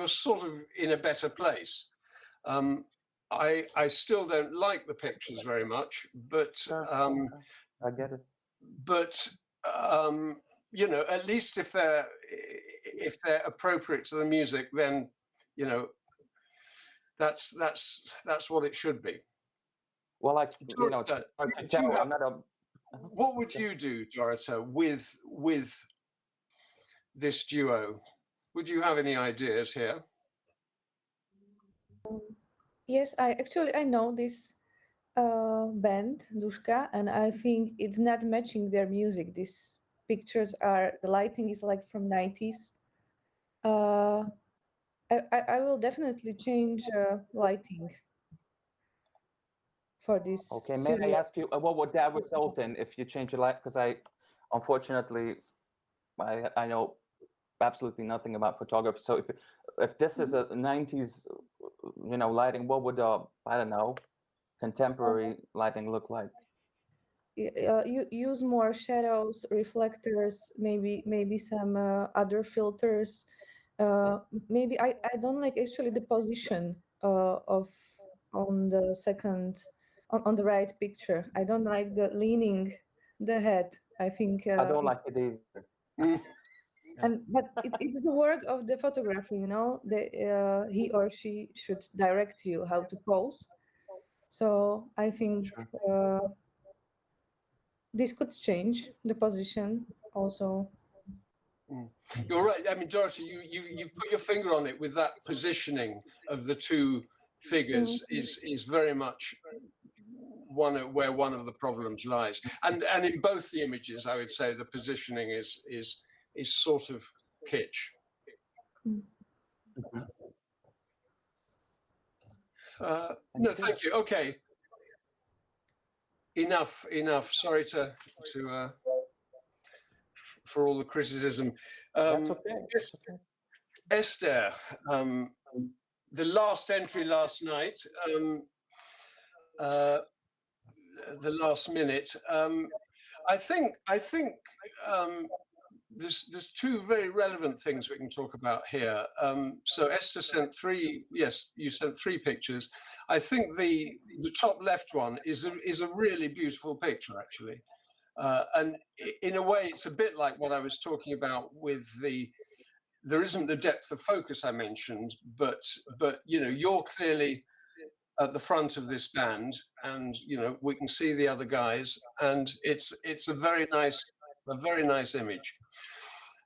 sort of in a better place. I still don't like the pictures very much, but I get it. But you know, at least if they're appropriate to the music, then, you know, that's what it should be. Well, like, you know, what would you do, Dorota, with this duo? Would you have any ideas here? Yes, I know this band Dushka, and I think it's not matching their music. These pictures the lighting is like from 90s. I will definitely change lighting for this. Okay, may I ask you, what would that result in if you change your light? Because unfortunately, I know absolutely nothing about photography. So if this is a 90s, lighting, what would I don't know, contemporary lighting look like? You use more shadows, reflectors, maybe some other filters. Maybe I don't like actually the position of on the second on the right picture. I don't like the leaning the head. I think I don't like it either. but it is a work of the photographer, he or she should direct you how to pose. So I think this could change the position also. You're right. I mean, Dorothy, you put your finger on it with that positioning of the two figures is very much where one of the problems lies. And in both the images, I would say the positioning is sort of kitsch. No, thank you. Okay. Enough. Sorry for all the criticism. That's okay. Esther, the last entry last night, the last minute. I think there's two very relevant things we can talk about here. So Esther sent three. Yes, you sent three pictures. I think the top left one is a really beautiful picture, actually. And in a way, it's a bit like what I was talking about with there isn't the depth of focus I mentioned, but you're clearly at the front of this band, and we can see the other guys, and it's a very nice image.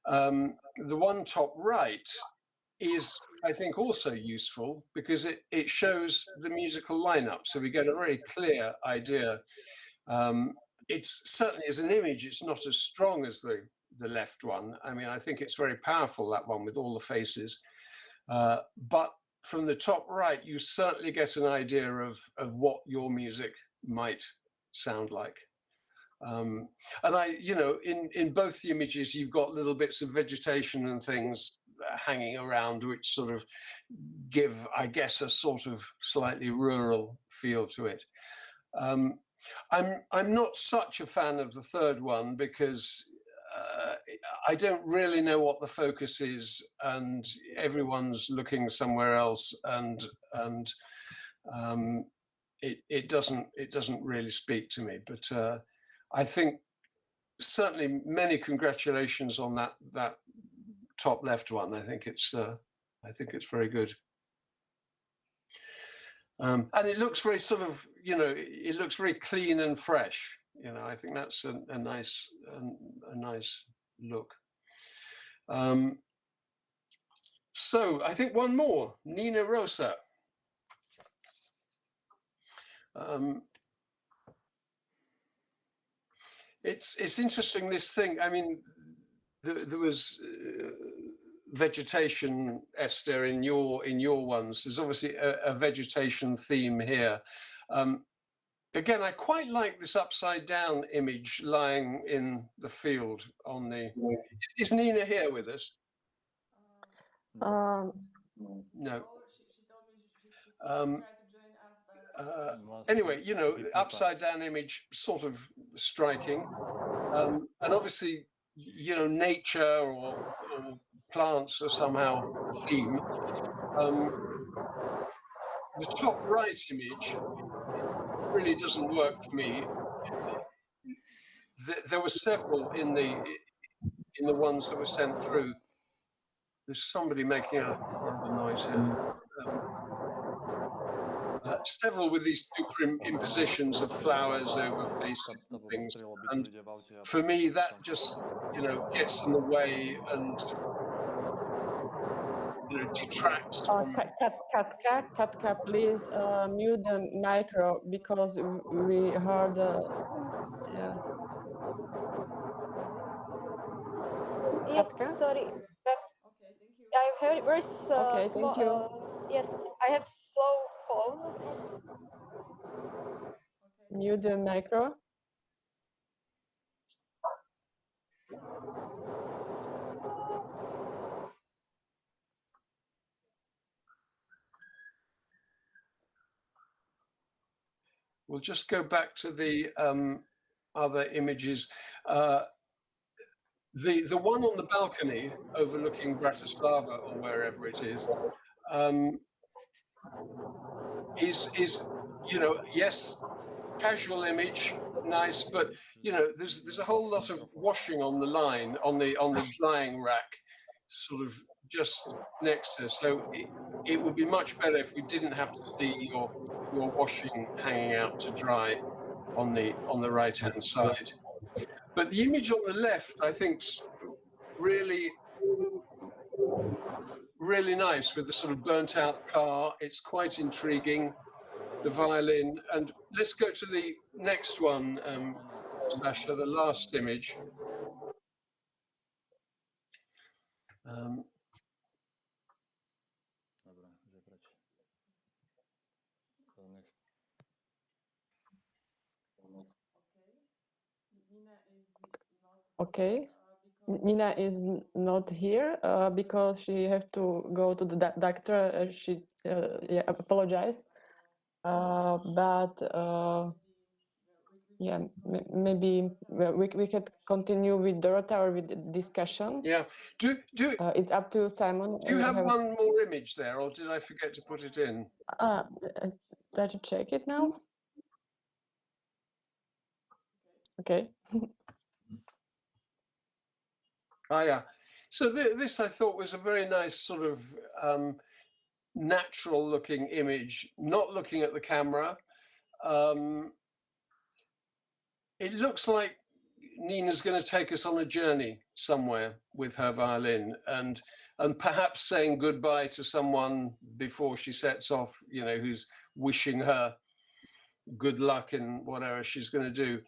The one top right is, I think, also useful because it shows the musical lineup, so we get a very clear idea. It's certainly as an image, it's not as strong as the left one. I mean, I think it's very powerful, that one with all the faces. But from the top right, you certainly get an idea of what your music might sound like. And in both the images, you've got little bits of vegetation and things hanging around, which sort of give, I guess, a sort of slightly rural feel to it. I'm not such a fan of the third one because I don't really know what the focus is, and everyone's looking somewhere else, and it doesn't really speak to me. But I think certainly many congratulations on that top left one. I think it's very good. And it looks very sort of, it looks very clean and fresh. I think that's a nice look. So I think one more, Nina Rosa. It's interesting, this thing. I mean, there was vegetation, Esther, in your ones. There's obviously a vegetation theme here. Again, I quite like this upside down image lying in the field on the. Is Nina here with us? No. Anyway, upside down image, sort of striking, and obviously, nature or plants are somehow a theme. The top right image really doesn't work for me. There were several in the ones that were sent through. There's somebody making a horrible noise here. Several with these superimpositions of flowers over faces and things. And for me, that just, gets in the way and, detracts from... Katka, please mute the micro because we heard... yeah. Yes, Katka? sorry, but I heard very okay, small. thank you. Yes, I have slow phone. Mute the micro. we'll just go back to the other images. The one on the balcony overlooking Bratislava or wherever it is you know, yes, casual image, nice, but you know, there's a whole lot of washing on the line on the drying rack, sort of just next to her. So it would be much better if we didn't have to see your washing hanging out to dry on the right hand side. But the image on the left, I think's really nice with the sort of burnt out car. It's quite intriguing, the violin. And let's go to the next one, Sasha, the last image. Okay. Nina is not here because she have to go to the doctor. She yeah, apologize. But yeah, maybe we could continue with Dorota or with the discussion. Yeah. It's up to Simon. Do you have one more image there, or did I forget to put it in? Try to check it now. Okay. Ah, yeah. So this I thought was a very nice sort of natural looking image, not looking at the camera. It looks like Nina's going to take us on a journey somewhere with her violin and perhaps saying goodbye to someone before she sets off, you know, who's wishing her good luck in whatever she's going to do.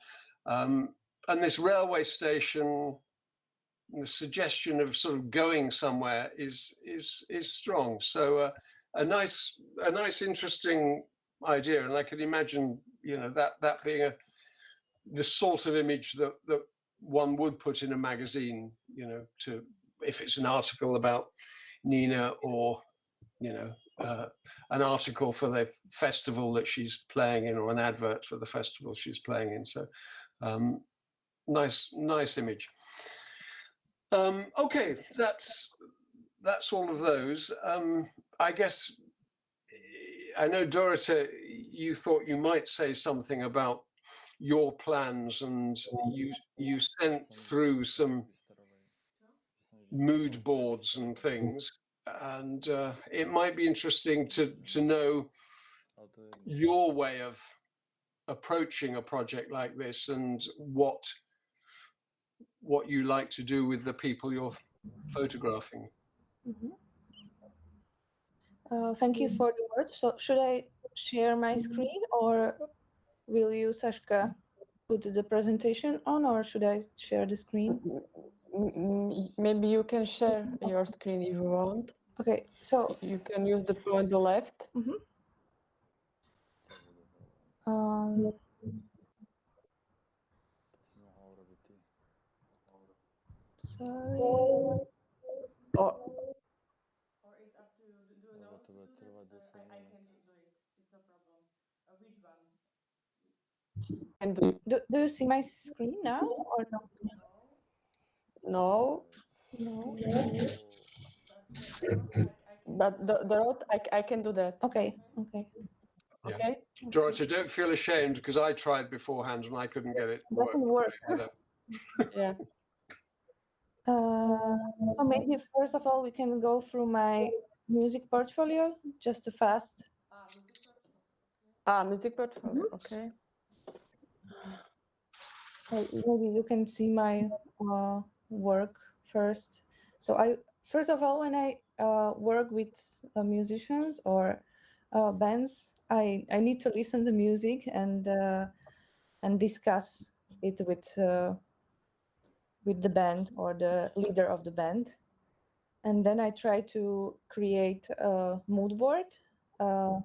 And this railway station, the suggestion of sort of going somewhere is strong. So a nice interesting idea, and I can imagine, you know, that being the sort of image that one would put in a magazine, you know, to if it's an article about Nina or, you know, an article for the festival that she's playing in or an advert for the festival she's playing in. So nice image. Okay, that's all of those. I guess I know, Dorota, you thought you might say something about your plans, and you sent through some mood boards and things, and it might be interesting to know your way of approaching a project like this and what you like to do with the people you're photographing. Mm-hmm. Thank you for the words. So should I share my screen, or will you, Sashka, put the presentation on, or should I share the screen? Maybe you can share your screen if you want. Okay, so you can use the point on the left. Mm-hmm. Sorry. Or it's up to you. Do you know what to do that? I can do it. It's no problem. Which one? And do you see my screen now or not? No. No. But the road, I can do that. Okay. Okay. Yeah. Okay. Dorota, don't feel ashamed, because I tried beforehand and I couldn't get it. Doesn't work. Yeah. So maybe first of all we can go through my music portfolio just to fast. Music portfolio. Okay. Maybe you can see my work first. So first of all, when I work with musicians or bands, I need to listen to music and discuss it with the band or the leader of the band, and then I try to create a mood board. I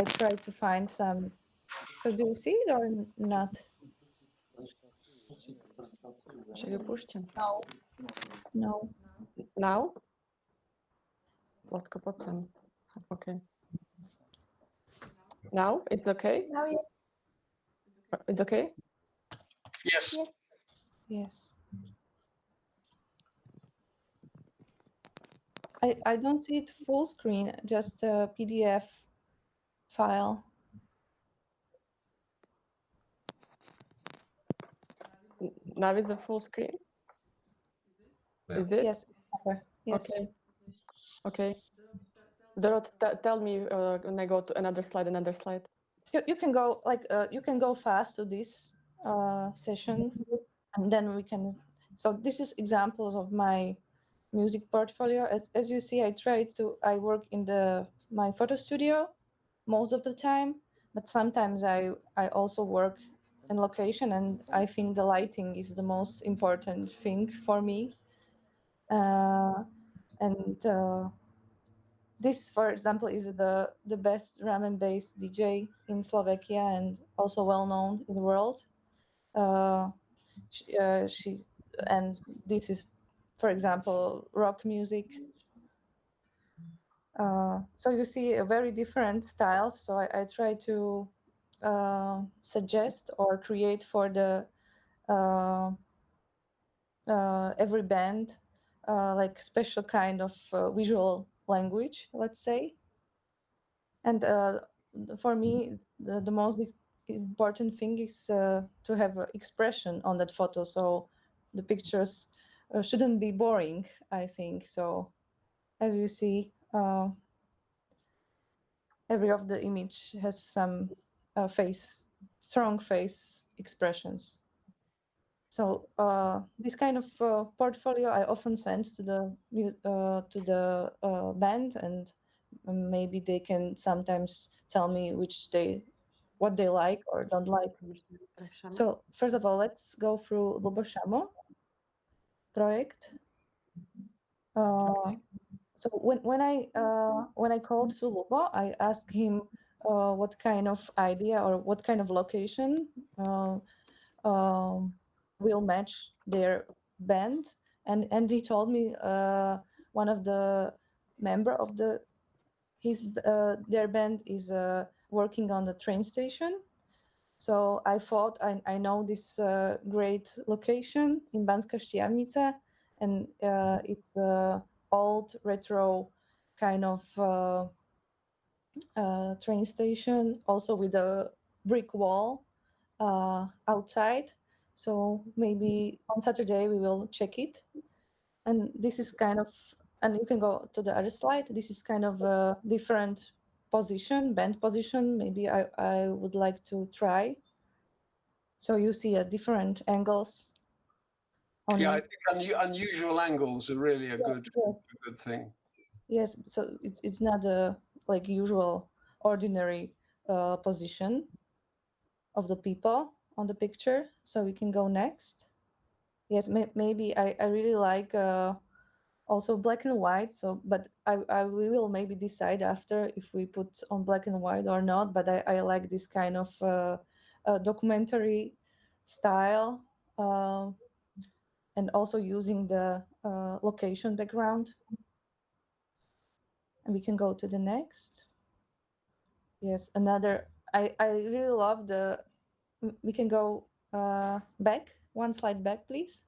try to find some. So do you see it or not? No. No. Now? Okay. Now it's okay? Now, yeah. It's okay? Yes. Yes. I don't see it full screen, just a PDF file. Now it's a full screen? Yeah. Is it? Yes, it's over. Yes. Okay. Okay. Dorot, tell me when I go to another slide. You can go you can go fast to this session, and then we can. So this is examples of my music portfolio. As you see, I work in my photo studio most of the time, but sometimes I also work in location, and I think the lighting is the most important thing for me. This, for example, is the best drum and bass DJ in Slovakia and also well known in the world. And this is, for example, rock music. So you see a very different styles. So I try to suggest or create for the every band like special kind of visual language, let's say. And for me, the most important thing is to have expression on that photo. So the pictures shouldn't be boring, I think. So as you see, every of the image has some strong face expressions. So this kind of portfolio I often send to the band, and maybe they can sometimes tell me what they like or don't like. So first of all, let's go through Lubošamo project. So when I called to Lubo, I asked him what kind of idea or what kind of location will match their band, and he told me one of the member of their band is working on the train station. So I thought I know this great location in Banská Štiavnica, and it's old retro kind of train station, also with a brick wall outside. So maybe on Saturday we will check it. And this is kind of, and you can go to the other slide. This is kind of a different band position. Maybe I would like to try. So you see at different angles. Yeah, I think unusual angles are really a good thing. Yes, so it's not a like usual ordinary position of the people on the picture. So we can go next. Yes, maybe I really like also black and white. So, but we will maybe decide after if we put on black and white or not. But I like this kind of documentary style, and also using the location background. And we can go to the next. Yes, another. I really love we can go back, one slide back, please.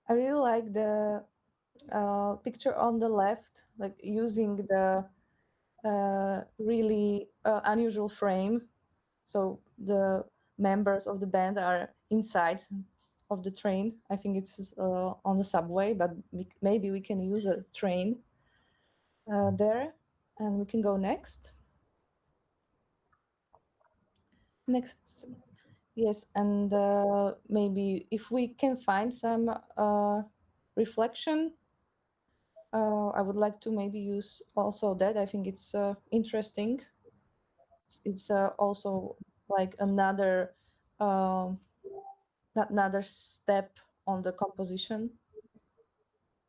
I really like the picture on the left, like using the really unusual frame. So the members of the band are inside of the train. I think it's on the subway, but maybe we can use a train there, and we can go next. Next. Yes, and maybe if we can find some reflection, I would like to maybe use also that. I think it's interesting. It's also like another step on the composition,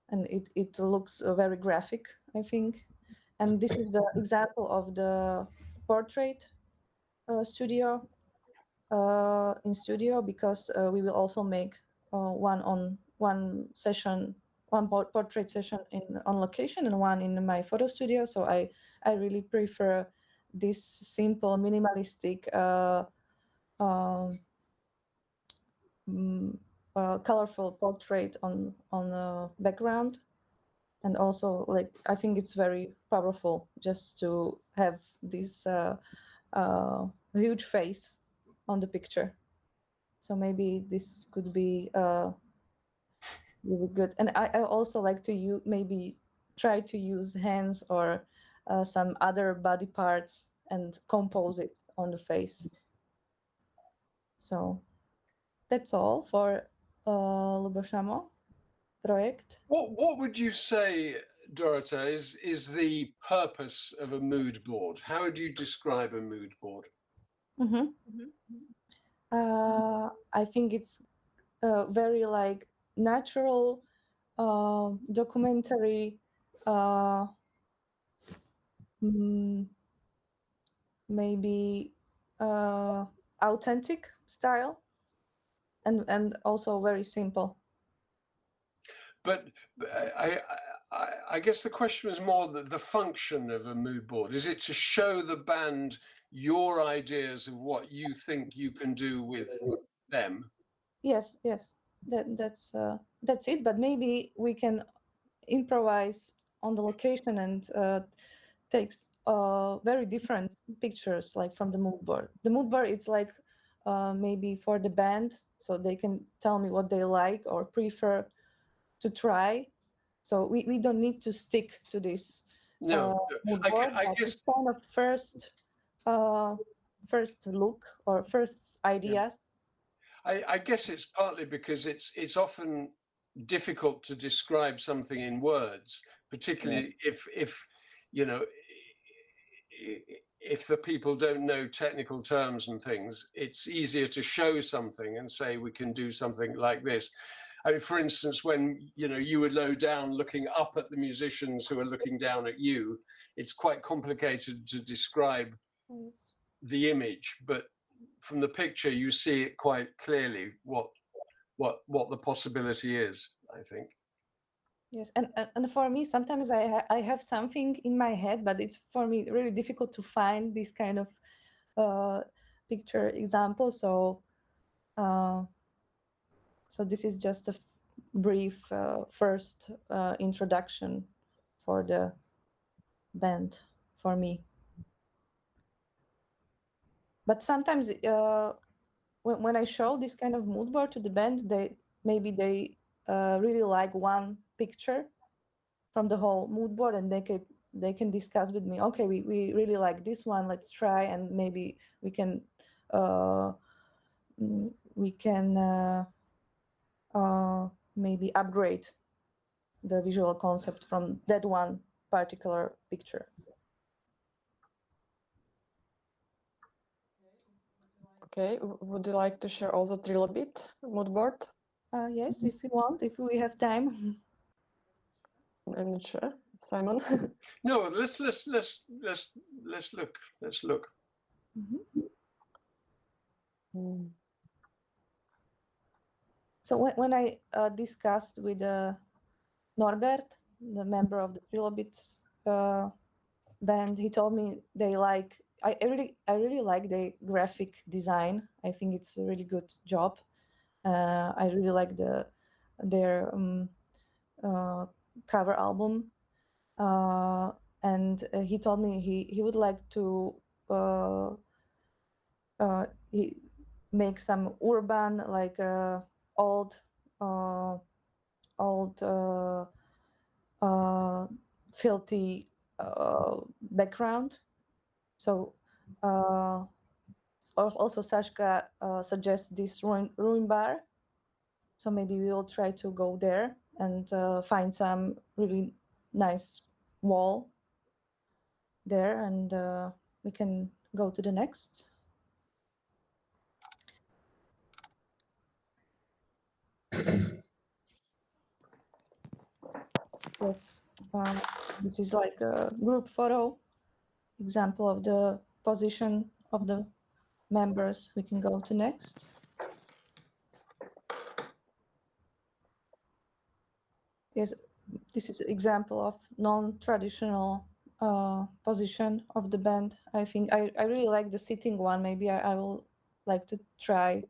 and it looks very graphic, I think. And this is the example of the portrait studio in studio, because we will also make one portrait session on location and one in my photo studio. So I really prefer this simple minimalistic colorful portrait on a background. And also, like, I think it's very powerful just to have this huge face on the picture. So maybe this could be really good. And I also like to maybe try to use hands or some other body parts and compose it on the face. So that's all for Lubashamo project. What would you say, Dorota, is the purpose of a mood board? How would you describe a mood board? I think it's very like natural, documentary, maybe authentic style, and also very simple. But I guess the question was more the function of a mood board. Is it to show the band your ideas of what you think you can do with them? Yes, that's it. But maybe we can improvise on the location and takes very different pictures, like from the mood board. The mood board is like maybe for the band, so they can tell me what they like or prefer to try. So we don't need to stick to this mood board. I guess it's kind of first look or first ideas. I guess it's partly because it's often difficult to describe something in words, particularly if you know, if the people don't know technical terms and things. It's easier to show something and say we can do something like this. I mean, for instance, when you were low down looking up at the musicians who are looking down at you, it's quite complicated to describe the image, but from the picture you see it quite clearly what the possibility is, I think. Yes, and for me sometimes I have something in my head, but it's for me really difficult to find this kind of picture example. So so this is just a brief first introduction for the band for me. But sometimes when I show this kind of mood board to the band, they really like one picture from the whole mood board, and they can discuss with me. Okay, we really like this one. Let's try, and maybe we can maybe upgrade the visual concept from that one particular picture. Okay, would you like to share also Trilobit mood board? Yes, if you want, if we have time. I'm not sure, Simon. No, let's look. Let's look. So when I discussed with Norbert, the member of the Trilobit band, he told me they like. I really like the graphic design. I think it's a really good job. I really like their cover album, and he told me he would like to make some urban, like old filthy background. So also Sashka suggests this ruin bar. So maybe we will try to go there and find some really nice wall there, and we can go to the next. Yes, this is like a group photo example of the position of the members. We can go to next. Yes, this is an example of non-traditional position of the band. I think I really like the sitting one. Maybe I will like to try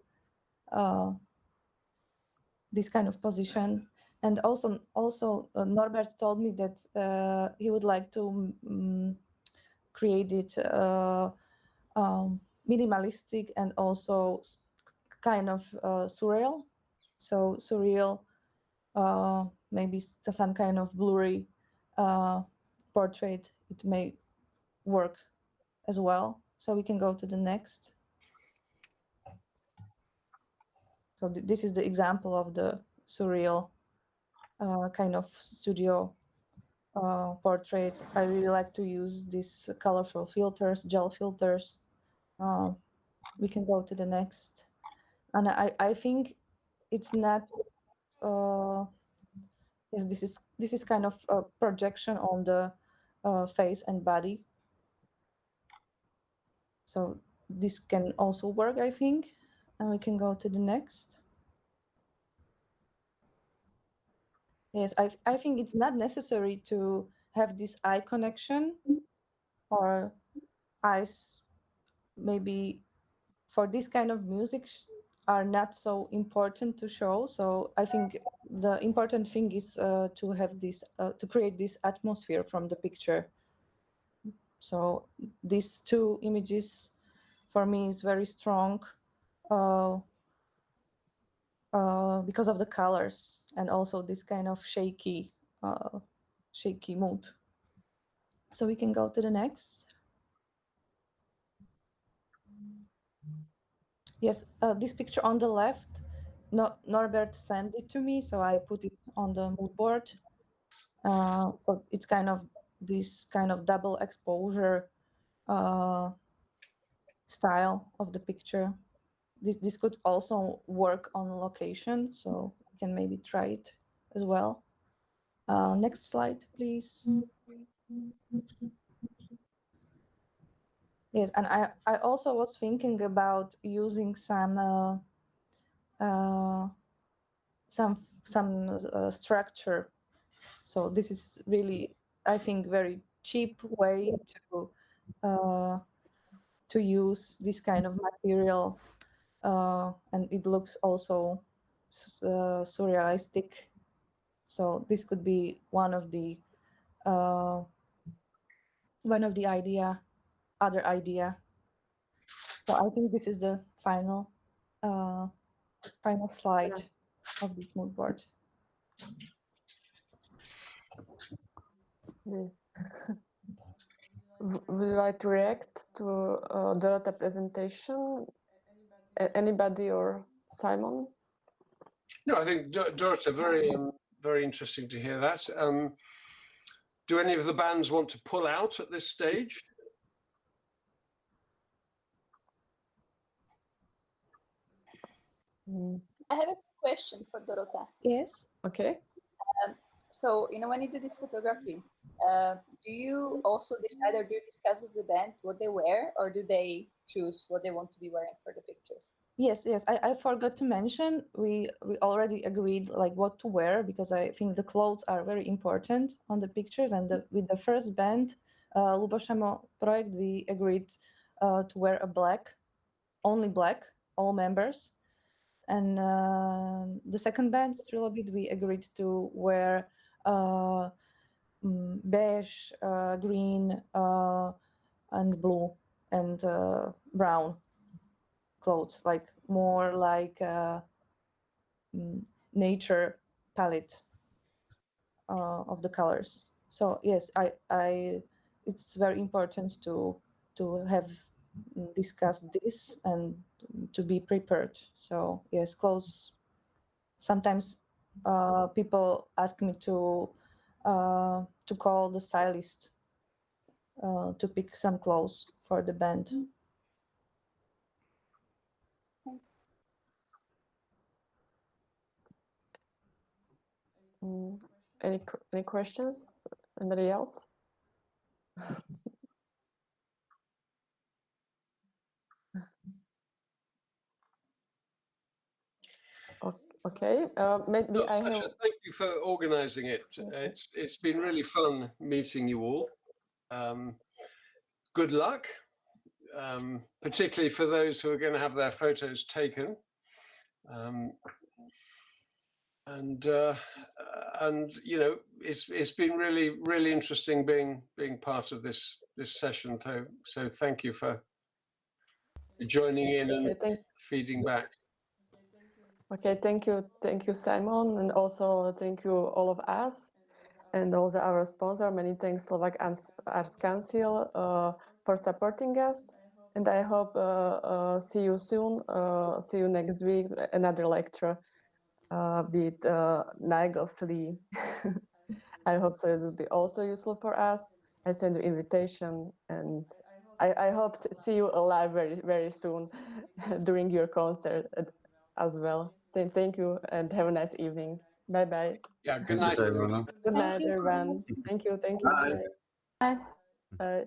this kind of position. And also Norbert told me that he would like to create it minimalistic and also kind of surreal. So surreal, maybe some kind of blurry portrait. It may work as well. So we can go to the next. So this is the example of the surreal kind of studio portraits. I really like to use these colorful filters, gel filters. We can go to the next. And I think it's not, yes, this is kind of a projection on the face and body. So this can also work, I think. And we can go to the next. Yes, I think it's not necessary to have this eye connection, or eyes maybe for this kind of music are not so important to show. So I think the important thing is to have this, to create this atmosphere from the picture. So these two images for me is very strong because of the colors and also this kind of shaky mood. So we can go to the next. Yes, this picture on the left, Norbert sent it to me, so I put it on the mood board. So it's kind of this kind of double exposure style of the picture. This could also work on location, so we can maybe try it as well. Next slide, please. Yes, and I also was thinking about using some structure. So this is really, I think, very cheap way to use this kind of material, and it looks also surrealistic. So this could be one of the other idea. So I think this is the final slide of this mood board. Yes. Would you like to react to Dorota presentation? Anybody or Simon? No, I think Dorota, very interesting to hear that. Do any of the bands want to pull out at this stage? I have a question for Dorota. Yes. Okay. So, when you do this photography, do you also decide, or do you discuss with the band what they wear, or do they choose what they want to be wearing for the pictures? Yes. I forgot to mention, we already agreed like what to wear, because I think the clothes are very important on the pictures. And with the first band, Lubošemo project, we agreed to wear only black, all members. And the second band, Trilobit, we agreed to wear beige, green, and blue, and brown clothes, like more like nature palette of the colors. So yes, it's very important to have discussed this and to be prepared. So yes, clothes. Sometimes people ask me to call the stylist to pick some clothes for the band. Any questions? Anybody else? Okay, maybe I Sasha, have. thank you for organising it. It's been really fun meeting you all. Good luck. particularly for those who are going to have their photos taken. And you know, it's been really interesting being part of this session. So thank you for joining in and feeding back. Okay, thank you, Simon, and also thank you all of us, and also our sponsor. Many thanks, Slovak Arts Council, for supporting us. And I hope see you soon. See you next week. Another lecture with Nigel Lee. I hope so. It will be also useful for us. I send you invitation, and I hope see you alive very soon during your concert as well. Thank you, and have a nice evening. Bye bye. Yeah. Good night, everyone. Good night, everyone. Thank you. Bye. Bye.